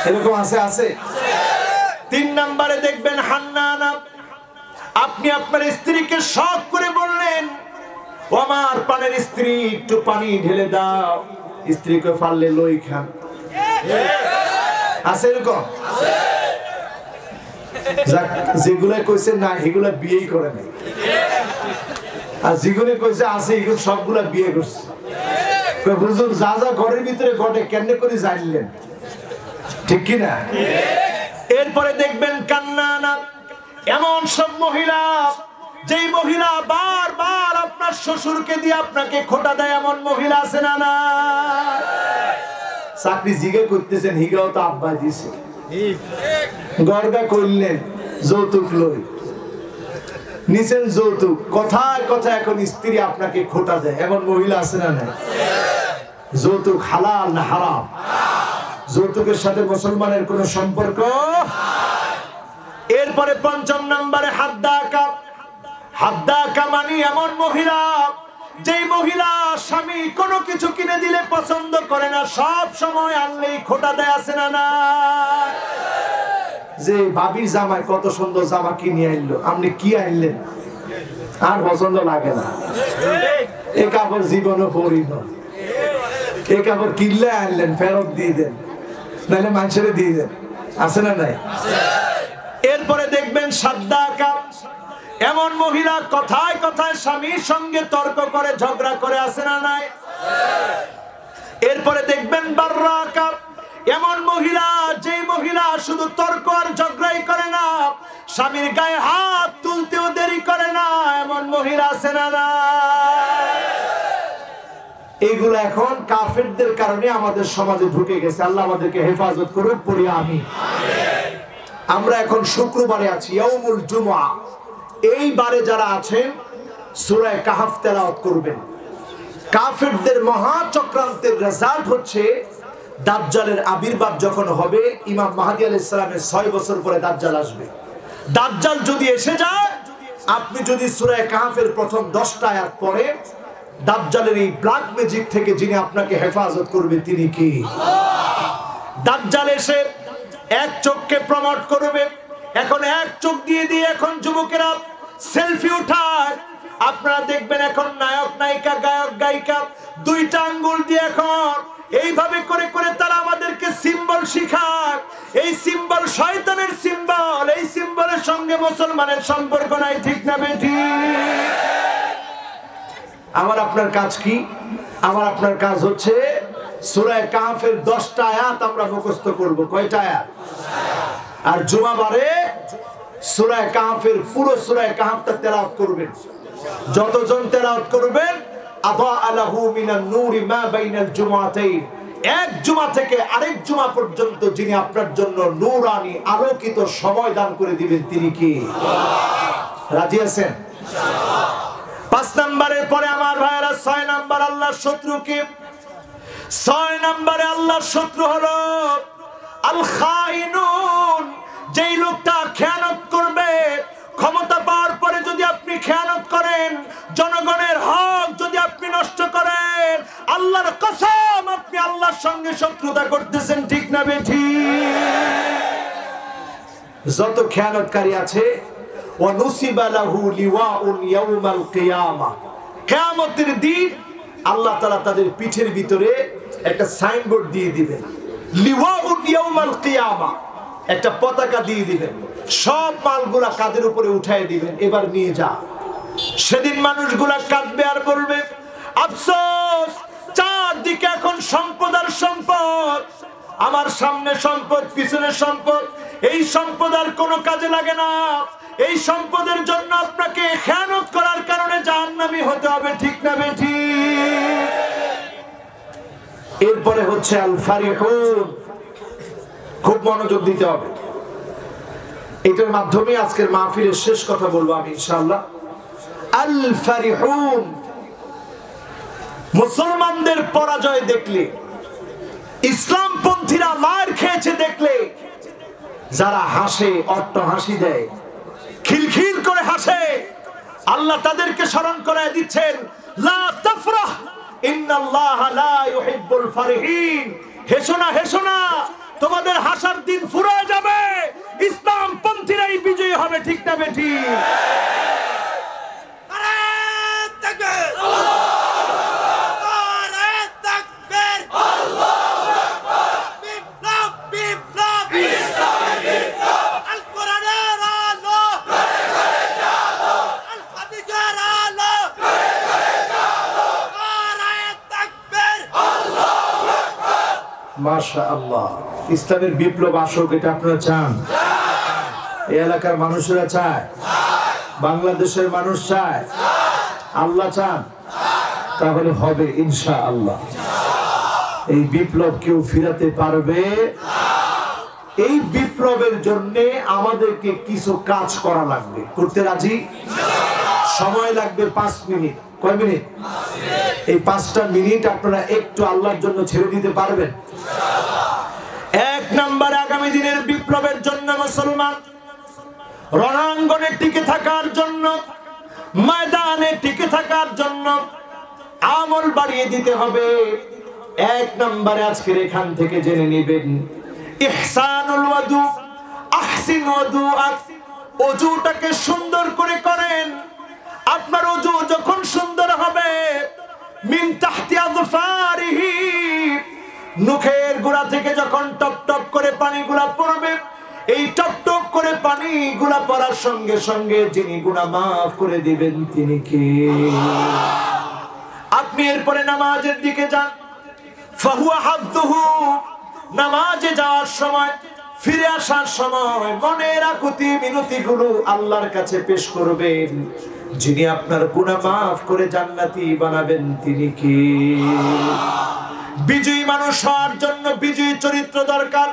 এরকম আছে? আছে। 3 নম্বরে দেখবেন হান্নানা, আপনি আপনার স্ত্রীকে শখ করে বললেন, ও আমার পানের স্ত্রী একটু পানি ঢেলে দাও, স্ত্রীকে ফাললে লই খান, আছে এরকম? যেগুলা কইছে না এগুলা বিয়েই করে নাই, আর যেগুলো কইছে আছে এগুলো সবগুলা বিয়ে করছে। হুজুর যা যা ঘরের ভিতরে ঘটে কেমনে করে জানলেন, ঠিক কিনা? এরপরে দেখবেন কান্নানা, এমন সব মহিলা, যেই মহিলা বারবার আপনার শ্বশুরকে দিয়ে আপনাকে খোটা দেয়, এমন মহিলা আছে না? না, চাকরি জিগে করতেছেন, হিগাও তো আব্বা দিছে, গর্গা করলেন যৌতুক লই, নিচেন যৌতুক, কথায় কথায় এখন স্ত্রী আপনাকে খোটা দেয়, এমন মহিলা আছে না? না, যৌতুক হালাল না হারাম? যৌতুকের সাথে মুসলমানের কোন সম্পর্ক? এরপরে 5 নম্বরে হাদ্দাকা, হাদ্দাকা মানে এমন মহিলা, যেই মহিলা স্বামী কোনো কিছু কিনে দিলে পছন্দ করে না, সব সময় আনলেই খোটা দেয়, আছে না? না, যে ভাবির জামাই কত সুন্দর জামা কিনে আনলো, আপনি কি আনলেন, আর পছন্দ লাগে না, এ কাপড় জীবনও পরিব, এ কাপড় কিনলে আনলেন ফেরত দিয়ে দেন, নাহলে মানুষের দিয়ে দেন, আছে না? নাই। এরপরে দেখবেন সাদ্দাকা, এমন মহিলা কথায় কথায় স্বামীর সঙ্গে তর্ক করে, ঝগড়া করে, আছে না? নাই। এরপরে দেখবেন বাররাকা, এমন মহিলা, যে মহিলা শুধু তর্ক আর ঝগড়াই করে না, স্বামীর গায়ে হাত তুলতেও দেরি করে না, এমন মহিলা আছে না? না, এইগুলো এখন কাফেরদের কারণে আমাদের সমাজে ঢুকে গেছে। আল্লাহ আমাদেরকে হেফাজত করুক, পড়ি আমি। আমরা এখন শুক্রবারে আছি, ইয়াউমুল জুমআ। এই বারে যারা আছেন সূরা কাহফ তেলাওয়াত করবেন। কাফেরদের মহা চক্রান্তের রেজাল্ট হচ্ছে দাজ্জালের আবির্ভাব যখন হবে, ইমাম মাহদী আলাইহিস সালামের 6 বছর পরে দাজ্জাল আসবে। দাজ্জাল যদি এসে যায়, আপনি যদি সূরা কাহফের প্রথম 10টা আয়াত পড়েন, দাজ্জালের এই ব্ল্যাক ম্যাজিক থেকে যিনি আপনাকে হেফাজত করবে তিনি কি? দাজ্জাল এসে এক চোখকে প্রমোট করবে। এখন এক চোখ দিয়ে দিয়ে এখন যুবকেরা সেলফি উঠায়। আপনারা দেখবেন এখন নায়ক নায়িকা, গায়ক গায়িকা 2টা আঙ্গুল দিয়ে এখন এইভাবে করে করে তারা আমাদেরকে সিম্বল শিখায়। এই সিম্বল শয়তানের সিম্বল, এই সিম্বলের সঙ্গে মুসলমানের সম্পর্ক নাই, ঠিক না বেঠিক? আমার আপনার কাজ কি? আমার আপনার কাজ হচ্ছে সূরা কাহফের 10টা আয়াত আমরা মুখস্থ করব। কয়টা আয়াত? আর জুমাবারে সূরা কাহফের পুরো সূরা কাহফটা তেলাওয়াত করবেন। যতজন তেলাওয়াত করবেন, আদা আলাহু মিনান নূরি মা বাইনাল জুমাতাইন, এক জুমা থেকে আরেক জুমা পর্যন্ত যিনি আপনার জন্য নূরানি আলোকিত সময় দান করে দিবেন তিনি কি? রাজি আছেন? ইনশাআল্লাহ। 5 নম্বরের পরে আমার ভাইয়েরা 6 নম্বর আল্লাহর শত্রু কি? 6 নম্বরে আল্লাহর শত্রু হলো আল খাইনুন। যেই লোকটা খেয়ানত করবে, ক্ষমতা পাওয়ার পরে যদি আপনি খেয়ানত করেন, জনগণের হক যদি আপনি নষ্ট করেন, আল্লাহর কসম আপনি আল্লাহর সঙ্গে শত্রুতা করতেছেন, ঠিক না বেঠিক? যত খেয়ানতকারী আছে, ওয়া নুসিবা লাহু লিওয়াউন ইয়াউমাল কিয়ামাহ, কিয়ামতের দিন আল্লাহ তাআলা তাদের পিঠের ভিতরে একটা সাইনবোর্ড দিয়ে দিবেন, লিওয়াউন ইয়াউমাল কিয়ামাহ, একটা পতাকা দিয়ে দিবেন। সব মালগুলা কাঁধের উপরে উঠায় দিবেন, এবার নিয়ে যা। সেদিন মানুষগুলা কাঁদবে আর বলবে, আফসোস, চারদিকে এখন সম্পদ আর সম্পদ, আমার সামনে সম্পদ, পিছনে সম্পদ, এই সম্পদ আর কোনো কাজে লাগে না। এই সম্পদের জন্য আপনাকে খেয়ানত করার কারণে জাহান্নামী হতে হবে, ঠিক না বেঠি? এরপরে হচ্ছে আল ফারিহুন। খুব মনোযোগ দিতে হবে, এটার মাধ্যমে আজকের মাহফিলের শেষ কথা বলবো আমি ইনশাআল্লাহ। আল ফারিহুন, মুসলমানদের পরাজয় দেখলে, ইসলামপন্থীরা মার খেয়েছে দেখলে যারা হাসে, অট্ট হাসি দেয়, খিলখিল করে হাসে, আল্লাহ তাদেরকে স্মরণ করে দিচ্ছেন, লা তাফরাহ ইন্নাল্লাহা লা ইউহিব্বুল ফারিহিন। হেসো না, হেসো না, তোমাদের হাসার দিন ফুরায় যাবে, ইসলামপন্থীরাই বিজয়ী হবে, ঠিক না বেঠি? মাশাআল্লাহ, ইসলামের বিপ্লব আসুক, এটা আপনারা চান? এই এলাকার মানুষেরা চায়, বাংলাদেশের মানুষ চায়, আল্লাহ চান, তাহলে হবে ইনশাআল্লাহ। এই বিপ্লব কেউ ফিরাতে পারবে? এই বিপ্লবের জন্য আমাদেরকে কিছু কাজ করা লাগবে। করতে রাজি? সময় লাগবে 5 মিনিট। কয় মিনিট? এই 5টা মিনিট আপনারা একটু আল্লাহর জন্য ছেড়ে দিতে পারবেন? 1 নাম্বার, আগামী দিনের বিপ্লবের জন্য মুসলমান রণাঙ্গনে টিকে থাকার জন্য, ময়দানে টিকে থাকার জন্য আমল বাড়িয়ে দিতে হবে। 1 নম্বরে আজকের এখান থেকে জেনে নেবেন, ইহসানুল ওয়াদু, আহসিন ওয়াদুআক। ওযুটাকে সুন্দর করে করেন। আপনার ওযু যখন সুন্দর হবে, মিন তাহতি আযফারিহি, নখের গোড়া থেকে যখন টপ টপ করে পানিগুলা পড়বে, এই টপ টপ করে পানিগুলা পড়ার সঙ্গে সঙ্গে যিনি গুনাহ মাফ করে দিবেন তিনি কে? আপনি এরপরে নামাজের দিকে যান, ফাহুয়া হাদ্দুহু। নামাজে যাওয়ার সময়, ফিরে আসার সময় মনের আকুতি মিনতিগুলো আল্লাহর কাছে পেশ করবেন। যিনি আপনার গুনাহ মাফ করে জান্নাতি বানাবেন তিনি কে? বিজয়ী মানুষ হওয়ার জন্য বিজয়ী চরিত্র দরকার।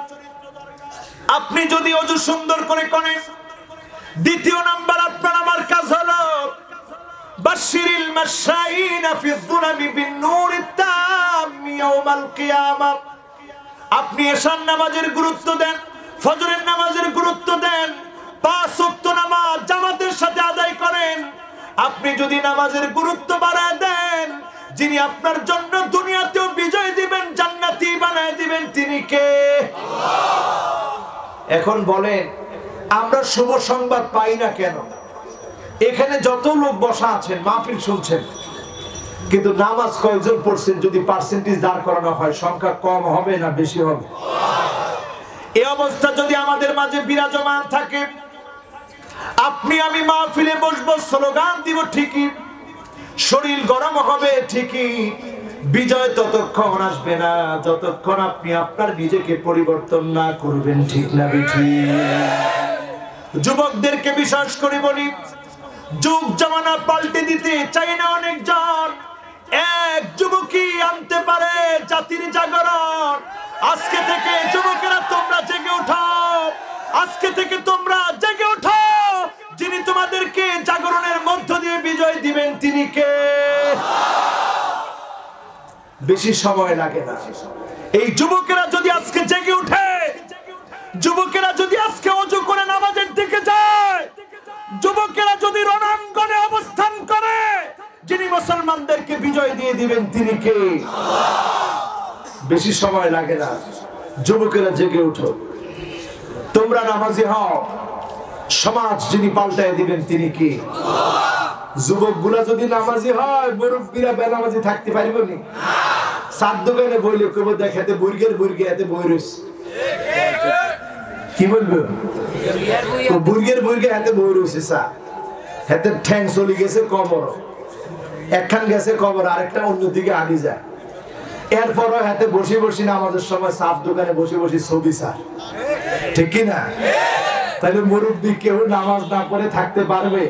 আপনি যদি ওযু সুন্দর করে করেন, দ্বিতীয় নাম্বার আপনার আমার কাজ হলো বাশশিরিল মাশাইনা ফি যুলামি বিন-নূরিত তাম্মি ইয়াউমাল কিয়ামা। আপনি এশার নামাজের গুরুত্ব দেন, ফজরের নামাজের গুরুত্ব দেন, 5 ওয়াক্ত নামাজ জামাতের সাথে আদায় করেন। আপনি যদি নামাজের গুরুত্ব বাড়ায় দেন, যিনি আপনার জন্য দুনিয়াতেও বিজয় দিবেন, জান্নাতি বানায় দিবেন তিনি কে? এখন বলেন, আমরা শুভ সংবাদ পাই না কেন? এখানে যত লোক বসা আছেন, মাহফিল শুনছেন, কিন্তু নামাজ কয়জন পড়ছেন যদি পার্সেন্টেজ দাঁড় করানো হয়, সংখ্যা কম হবে না বেশি হবে? এই অবস্থা যদি আমাদের মাঝে বিরাজমান থাকে, আপনি আমি মাহফিলে বসবো, স্লোগান দিব ঠিকই, শরীর গরম হবে ঠিকই, বিজয় ততক্ষণ আসবে না যতক্ষণ আপনি আপনার নিজেকে পরিবর্তন না করবেন, ঠিক না বেঠিক? যুবকদেরকে বিশ্বাস করে বলি, যুগ জামানা পাল্টে দিতে চাই না অনেকজন, এক যুবকই আনতে পারে জাতির জাগরণ। আজকে থেকে যুবকেরা তোমরা জেগে ওঠো, আজকে থেকে তোমরা জেগে ওঠো। যিনি তোমাদেরকে জাগরণের মধ্য দিয়ে বিজয় দিবেন তিনি কে? বেশি সময় লাগে না। এই যুবকেরা যদি আজকে জেগে উঠে, যুবকেরা যদি আজকে ওযু করে নামাজের দিকে যায়, যুবকেরা যদি রণাঙ্গনে অবস্থান করে, যিনি মুসলমানদেরকে বিজয় দিয়ে দিবেন তিনি কে? বেশি সময় লাগে না। যুবকেরা জেগে উঠো, তোমরা নামাজি হও, সমাজ যিনি পাল্টায় দিবেন তিনি কে? যুবকগুলা যদি নামাজি হয়, মুরব্বীরা বেনামাজি থাকতে পারবে না। সাত দোকানে বইলে কেউ দেখাতে বুর্গের বুর্গে এতে বই রয়েছে, কি বলবো? বুর্গের বুর্গে হাতে বই রয়েছে, চা হাতে ঠ্যাং চলে গেছে কবর, একখান গেছে কবর, আরেকটা অন্যদিকে আগে যায়। এরপরও হাতে বসে বসে নামাজের সময় সাফ দোকানে বসে বসে ছবি স্যার, ঠিক কিনা? তাহলে মুরব্বী কেউ নামাজ না পড়ে থাকতে পারবে?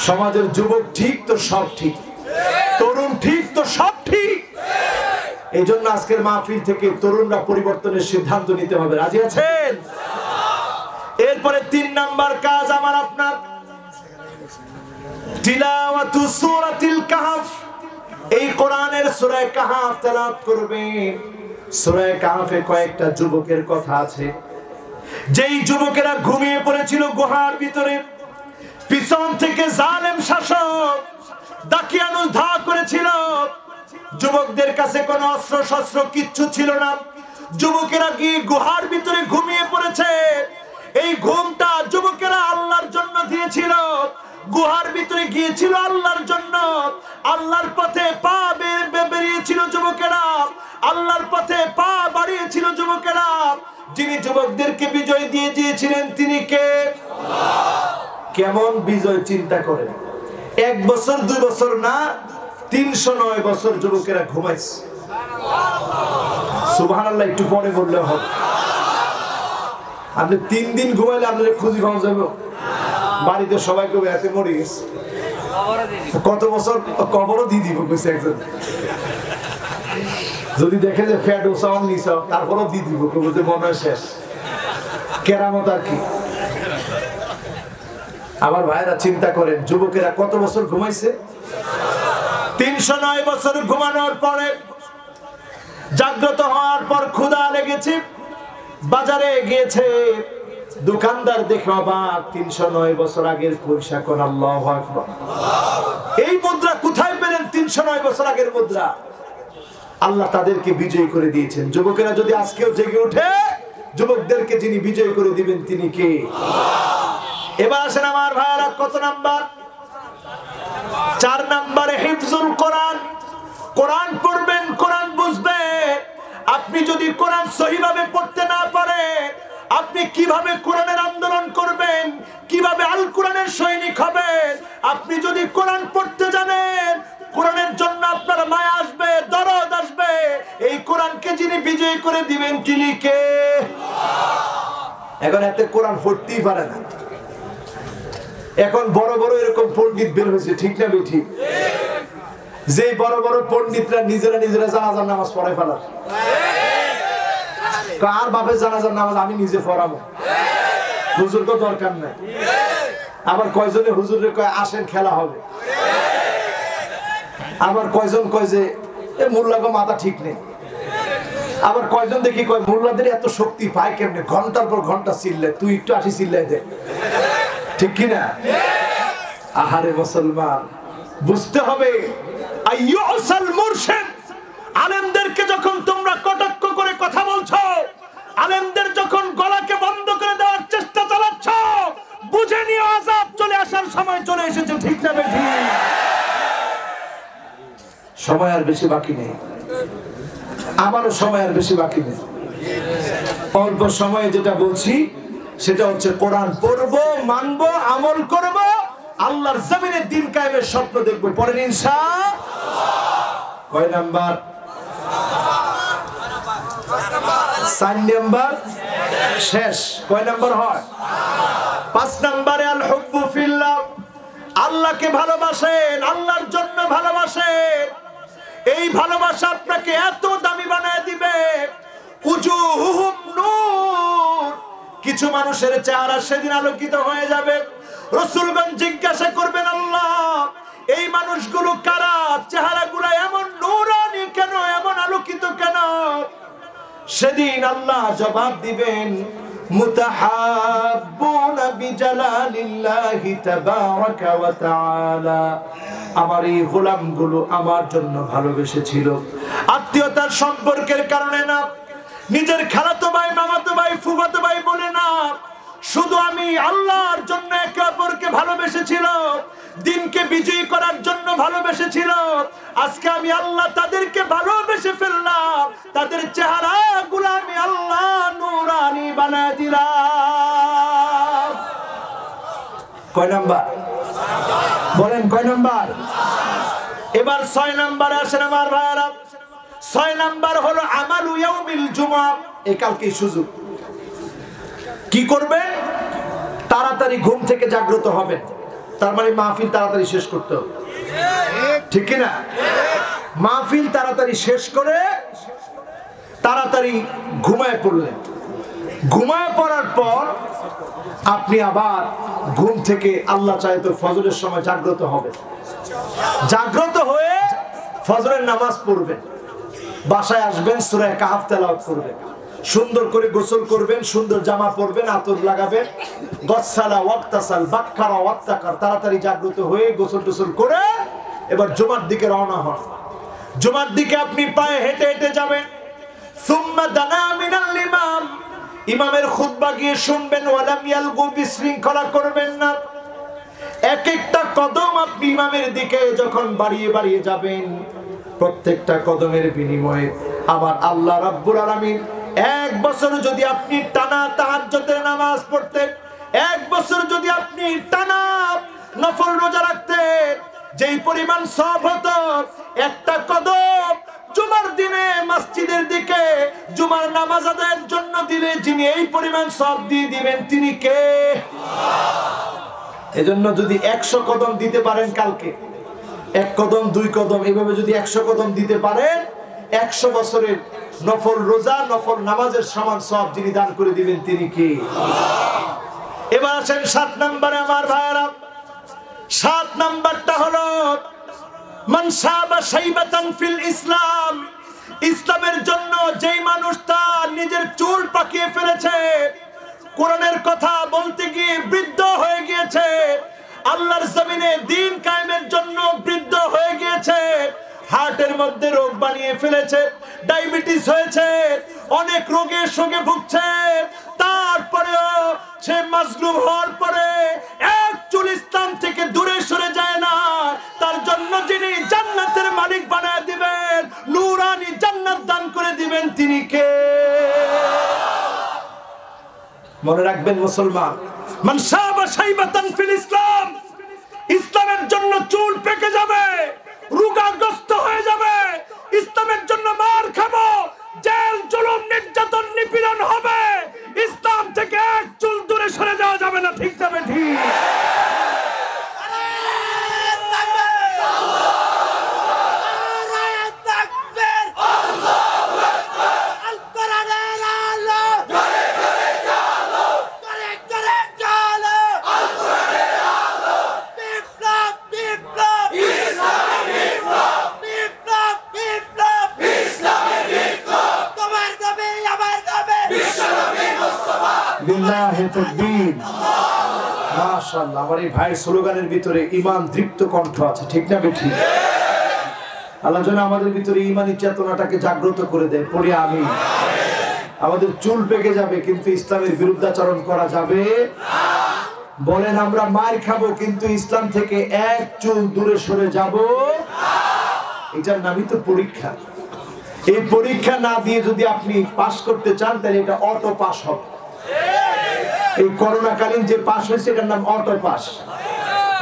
সমাজের যুবক ঠিক তো সব ঠিক, তরুণ ঠিক তো সব ঠিক। এই জন্য আজকের মাহফিল থেকে তরুণরা পরিবর্তনের সিদ্ধান্ত নিতে হবে। রাজি আছেন? এরপরে 3 নাম্বার কাজ আমার আপনার, তিলাওয়াতু সূরাতুল কাহফ। এই কোরআনের সূরা কাহফ তেলাওয়াত করবেন। সূরা কাহফে কয়েকটা যুবকের কথা আছে, যেই যুবকেরা ঘুমিয়ে পড়েছিল গুহার ভিতরে। পিছন থেকে জালেম শাসক দাকিয়ানুস ধা করেছিল। যুবকদের কাছে কোনো অস্ত্র শস্ত্র কিচ্ছু ছিল না। যুবকেরা গিয়ে গুহার ভিতরে ঘুমিয়ে পড়েছে। এই ঘুমটা যুবকেরা আল্লাহর জন্য দিয়েছিল। গুহার ভিতরে গিয়েছিল আল্লাহর জন্য। আল্লাহর পথে পা বেরিয়েছিল যুবকেরা, আল্লাহর পথে পা বাড়িয়েছিল যুবকেরা। যিনি যুবকদেরকে বিজয় দিয়ে দিয়েছিলেন তিনি কে? কেমন বিজয় চিন্তা করেন। 1 বছর 2 বছর না, 309 বছর যুবকেরা ঘুমাইছে। সুবহানাল্লাহ একটু পরে বললে হবে। আপনি 3 দিন ঘুমাইলে আপনাদের খুঁজি পাওয়া যাবে? বাড়িতে সবাইকে এতে মরে গেছে। কত বছর কবরও দিয়ে দিব কইছে একজন। যদি দেখে যে ফ্যাট ওসাও নিছাও তারপরও দিয়ে দিব, কবুতে মনে হয় শেষ। কেরামত আর কি। আবার ভাইরা চিন্তা করেন যুবকেরা কত বছর ঘুমাইছে? 309 বছর ঘুমানোর পরে জাগ্রত হওয়ার পর ক্ষুধা লেগেছে, বাজারে গিয়েছে। দোকানদার দেখে অবাক, 309 বছর আগের পয়সা। কোন আল্লাহু আকবার। এই মুদ্রা কোথায় পেলেন? 309 বছর আগের মুদ্রা। আল্লাহ তাদেরকে বিজয় করে দিয়েছেন। যুবকেরা যদি আজকেও জেগে ওঠে, যুবকদেরকে যিনি বিজয় করে দিবেন তিনি কে? এবার আসেন আমার ভাইরা, কত নাম্বার? 4 নম্বরে হিফজুল কোরআন। কোরআন পড়বেন, কোরআন বুঝবেন। আপনি যদি কোরআন সহিভাবে পড়তে না পারেন, আপনি কিভাবে কোরআনের আন্দোলন করবেন, কিভাবে আল কোরআনের সৈনিক হবেন? আপনি যদি কোরআন পড়তে জানেন, কোরআনের জন্য আপনার মায়া আসবে, দরদ আসবে। এই কোরআনকে যিনি বিজয় করে দিবেন তিনি কে? এখন এতে কোরআন পড়তেই পারে না। এখন বড় বড় এরকম পণ্ডিত বের হয়েছে, ঠিক না বেঠিক? যে বড় বড় পণ্ডিতরা নিজেরা জানাজার নামাজ পড়ায় ফেলার। কার বাপের জানাজার নামাজ আমি নিজে পড়াবো, হুজুর তো দরকার নাই। আবার কয়জনে হুজুরের কয় আসেন খেলা হবে। আবার কয়জন কয় যে মোল্লাগো মাথা ঠিক নেই। আবার কয়জন দেখি কয় মোল্লাদের এত শক্তি পায় কেমনে, ঘন্টার পর ঘন্টা চিল্লে, তুই একটু আসি চিল্লাই দে, ঠিক কিনা? আহারে মুসলমান, বুঝতে হবে আইয়ুসাল মুরশিদ। আলেমদেরকে যখন তোমরা কটাক্ষ করে কথা বলছো, আলেমদের যখন গলাকে বন্ধ করে দেওয়ার চেষ্টা চালাচ্ছ, বুঝে নিও আযাব চলে আসার সময় চলে এসেছে, ঠিক না বেঠিক? সময় আর বেশি বাকি নেই, আমারও সময় আর বেশি বাকি নেই। অল্প সময়ে যেটা বলছি সেটা হচ্ছে কোরআন পড়বো, মানবো, আমল করব, আল্লাহর জমিনে দিন কায়েমের স্বপ্ন দেখবো। পরের ইনশাআল্লাহ। কয় নাম্বার? 4 নাম্বার শেষ। কয় নাম্বার হয়? 5 নাম্বারে আল হুব্বু ফিল্লাহ। আল্লাহকে ভালোবাসেন, আল্লাহর জন্য ভালোবাসেন। এই ভালোবাসা আপনাকে এত দামি বানায় দিবে। উজুহুম নূর। কিছু মানুষের চেহারা সেদিন আলোকিত হয়ে যাবে। রাসূলগণ জিজ্ঞাসা করবেন, আল্লাহ এই মানুষগুলো কারা? চেহারাগুলো এমন নূরানি কেন, এমন আলোকিত কেন? সেদিন আল্লাহ জবাব দিবেন, মুতাহাব্বুনা বিজালালিল্লাহি তাবারাকা ওয়া তাআলা। আমার এই গোলামগুলো আমার জন্য ভালোবেসেছিল, আত্মীয়তার সম্পর্কের কারণে না, নিজের খালাতো ভাই, মামাতো ভাই, ফুফাতো ভাই বলে না, শুধু আমি আল্লাহর জন্য একে অপরকে ভালোবেসেছিল, দিনকে বিজয়ী করার জন্য ভালোবেসেছিল। আজকে আমি আল্লাহ তাদেরকে ভালোবেসে ফেললাম, তাদের চেহারাগুলো আমি আল্লাহ নূরানি বানায় দিলাম। কয় নাম্বার বলেন? কয় নাম্বার? এবার 6 নাম্বারে আসেন আমার ভাইরা। 6 নাম্বার হলো আমালু ইয়াউমিল জুমআ, এই কালকে সুযোগ। কি করবেন? তাড়াতাড়ি ঘুম থেকে জাগ্রত হবেন, তার মানে মাহফিল তাড়াতাড়ি শেষ করতে হবে, ঠিক কি না? মাহফিল তাড়াতাড়ি শেষ করে তাড়াতাড়ি ঘুমায় পড়লেন। ঘুমায় পড়ার পর আপনি আবার ঘুম থেকে আল্লাহ চায় তো ফজরের সময় জাগ্রত হবেন। জাগ্রত হয়ে ফজরের নামাজ পড়বেন, বাসায় আসবেন, সূরা কাহফ তেলাওয়াত করবেন, সুন্দর করে গোসল করবেন, সুন্দর জামা পরবেন, আতর লাগাবেন, গসসালা ওয়াক্তাসাল বাক্কারা ওয়াক্তাকার, তাড়াতাড়ি জাগ্রত হয়ে গোসল টোসল করে এবার জুমার দিকে রওনা হন। জুমার দিকে আপনি পায়ে হেঁটে হেঁটে যাবেন। সুম্মা দানা মিনাল ইমাম, ইমামের খুতবা গিয়ে শুনবেন। ওয়ালাম ইয়ালগু, বিশৃঙ্খলা করবেন না। এক একটা কদম আপনি ইমামের দিকে যখন বাড়িয়ে বাড়িয়ে যাবেন, প্রত্যেকটা কদমের বিনিময়ে আমার আল্লাহ রাব্বুল আলামিন 1 বছর যদি আপনি টানা তাহাজ্জুদের নামাজ পড়তেন, 1 বছর যদি আপনি টানা নফল রোজা রাখতেন, যেই পরিমাণ সওয়াব হতো একটা কদম জুমার দিনে মসজিদের দিকে জুমার নামাজ আদায়ের জন্য দিলে, যিনি এই পরিমাণ সওয়াব দিয়ে দিবেন তিনি কে? এজন্য যদি 100 কদম দিতে পারেন কালকে, 1 কদম 2 কদম এইভাবে যদি 100 কদম দিতে পারেন, 100 বছরের নফল রোজা নফল নামাজের সমান সওয়াব যিনি দান করে দিবেন তিনি কে? এবার আসেন 7 নম্বরে আমার ভাইরা। 7 নম্বরটা হলো মান শাবা শাইবাতান ফিল ইসলাম, ইসলামের জন্য যেই মানুষটা নিজের চুল পাকিয়ে ফেলেছে, কোরআনের কথা বলতে গিয়ে বৃদ্ধ হয়ে গিয়েছে, আল্লাহর জমিনে দ্বীন কায়েমের জন্য বৃদ্ধ হয়ে গিয়েছে, হার্টের মধ্যে রোগ বানিয়ে ফেলেছে, ডায়াবেটিস হয়েছে, অনেক রোগে শোকে ভুগছে, তারপরেও সে মাজলুম হওয়ার পরে এক চুল ইসলাম থেকে দূরে সরে যায় না, তার জন্য যিনি জান্নাতের মালিক বানায় দিবেন, নূরানি জান্নাত দান করে দিবেন তিনি কে? মনে রাখবেন মুসলমান, মান শাবা শাইবাতান ফিল ইসলাম, ইসলামের জন্য চুল পেকে যাবে, রোগাগ্রস্ত হয়ে যাবে, ইসলামের জন্য মার খাবো, জেল জুলুম নির্যাতন নিপীড়ন হবে, ইসলাম থেকে এক চুল দূরে সরে যাওয়া যাবে না, ঠিক না ঠিক? মাশাআল্লাহ, আমার এই ভাইয়ের স্লোগানের ভিতরে ঈমান দীপ্ত কণ্ঠ আছে, ঠিক না বেঠিক? আল্লাহ যেন আমাদের ভিতরে ঈমানি চেতনাটাকে জাগ্রত করে দেয়, পড়ি আমিন। আমাদের চুল পেকে যাবে কিন্তু ইসলামের বিরুদ্ধাচরণ করা যাবে না। বলেন আমরা মার খাবো কিন্তু ইসলাম থেকে এক চুল দূরে সরে যাব না। এটার নামই তো পরীক্ষা। এই পরীক্ষা না দিয়ে যদি আপনি পাস করতে চান তাহলে এটা অটো পাস হবে। এই করোনা কালীন যে পাস হয়েছে এটার নাম অটো পাস,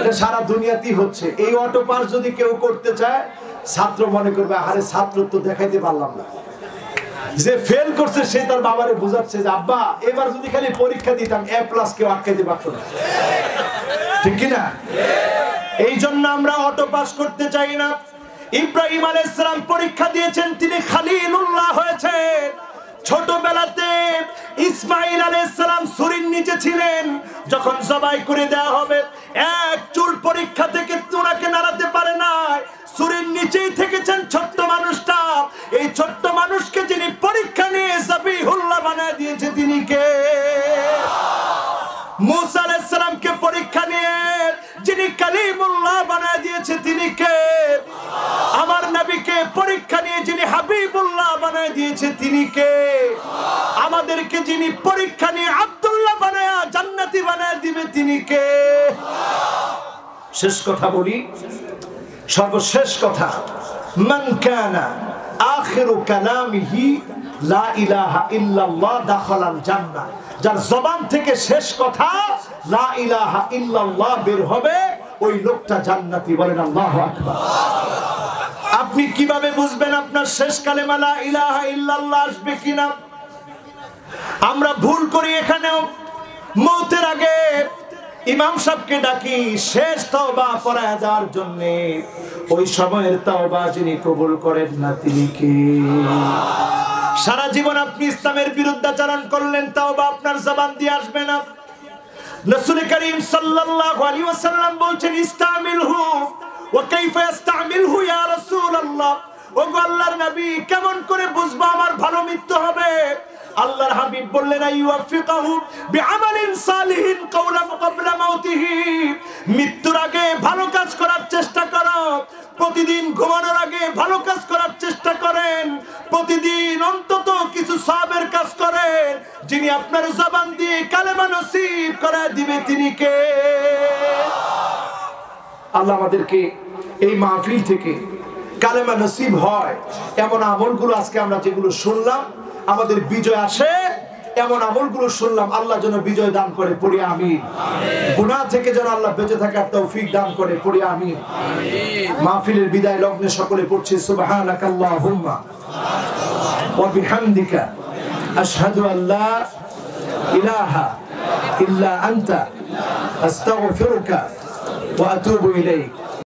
এটা সারা দুনিয়াতেই হচ্ছে। এই অটো পাস যদি কেউ করতে চায়, ছাত্র মনে করবে আরে ছাত্র তো দেখাইতে পারলাম না। যে ফেল করছে সে তার বাবারে বোঝাচ্ছে যে আব্বা এবার যদি খালি পরীক্ষা দিতাম এ প্লাস কেউ আটকাইতে পারতো না, ঠিক কিনা? এই জন্য আমরা অটো পাস করতে চাই না। ইব্রাহিম আলাইহিস সালাম পরীক্ষা দিয়েছেন, তিনি খলিলুল্লাহ হয়েছে। ছোটবেলাতে ইসমাঈল আলাইহিস সালাম ছুরির নিচে ছিলেন, যখন জবাই করে দেওয়া হবে এক চুল পরীক্ষা থেকে তোনাকে নাড়াতে পারে না, ছুরির নিচেই থেকেছেন ছোট্ট মানুষটা। এই ছোট্ট মানুষকে যিনি পরীক্ষা নিয়ে যাবিহুল্লাহ বানায় দিয়েছে তিনি কে? মুসা আলাইহিস সালামকে পরীক্ষা নিয়ে যিনি কালিমুল্লাহ বানায় দিয়েছে তিনি কে? আমার নবীকে পরীক্ষা নিয়ে যিনি হাবিবুল্লাহ বানায় দিয়েছে তিনি কে? আমাদেরকে যিনি পরীক্ষা নিয়ে আব্দুল্লাহ বানায় জান্নাতি বানায় দিবে তিনি কে? শেষ কথা বলি, সর্বশেষ কথা, মান কানা আখিরু কালামিহি লা ইলাহা ইল্লাল্লাহ দাখালাল জান্নাহ। যার জবান থেকে শেষ কথা লা ইলাহা ইল্লাল্লাহ বের হবে ওই লোকটা জান্নাতি। বলেন আল্লাহু আকবার। আপনি কিভাবে বুঝবেন আপনার শেষ কালেমা লা ইলাহা ইল্লাল্লাহ আসবে কিনা? আমরা ভুল করি এখানেও। মওতের আগে ইমাম সাহেবকে ডাকি শেষ তওবা পড়ায় দেওয়ার জন্য। ওই সময়ের তওবা যিনি কবুল করেন না তিনি কে? সারা জীবন আপনি ইসলামের বিরুদ্ধাচরণ করলেন, তওবা আপনার জবান দিয়ে আসবে না। রাসূল করিম সাল্লাল্লাহু আলাইহি ওয়াসাল্লাম বলছেন ইস্তামিলহু ওয়া কাইফা ইস্তামিলহু ইয়া রাসূলুল্লাহ। ওগো আল্লাহর নবী, কেমন করে বুঝবো আমার ভালো মৃত্যু হবে? আল্লাহর হাবিব বললেন আইয়ুফিকাহু বিআমালিন সালিহিন ক্বাবলা মাউতিহি। মৃত্যুর আগে ভালো কাজ করার চেষ্টা করো, প্রতিদিন ঘুমানোর আগে ভালো কাজ করার চেষ্টা করেন, প্রতিদিন অন্তত কিছু সওয়াবের কাজ করেন। যিনি আপনার জবান দিয়ে কালেমা নসিব করায় দিবে তিনি কে? আল্লাহ আমাদেরকে এই মাহফিল থেকে কালেমা নসিব হয় এমন আমলগুলো আজকে আমরা যেগুলো শুনলাম আমাদের বিজয় আসে, এমন আমলগুলো শুনলাম আল্লাহ যেন বিজয় দান করে, পড়ি আমিন। গুনাহ থেকে যেন আল্লাহ বেঁচে থাকার তৌফিক দান করে, পড়ি আমিন। মাহফিলের বিদায় লগ্নে সকলে পড়ছি সুবহানাকাল্লাহুম্মা ওয়া বিহামদিকা আশহাদু আল্লা ইলাহা ইল্লা আনতা আস্তাগফিরুকা ওয়া আতুবু ইলাইক।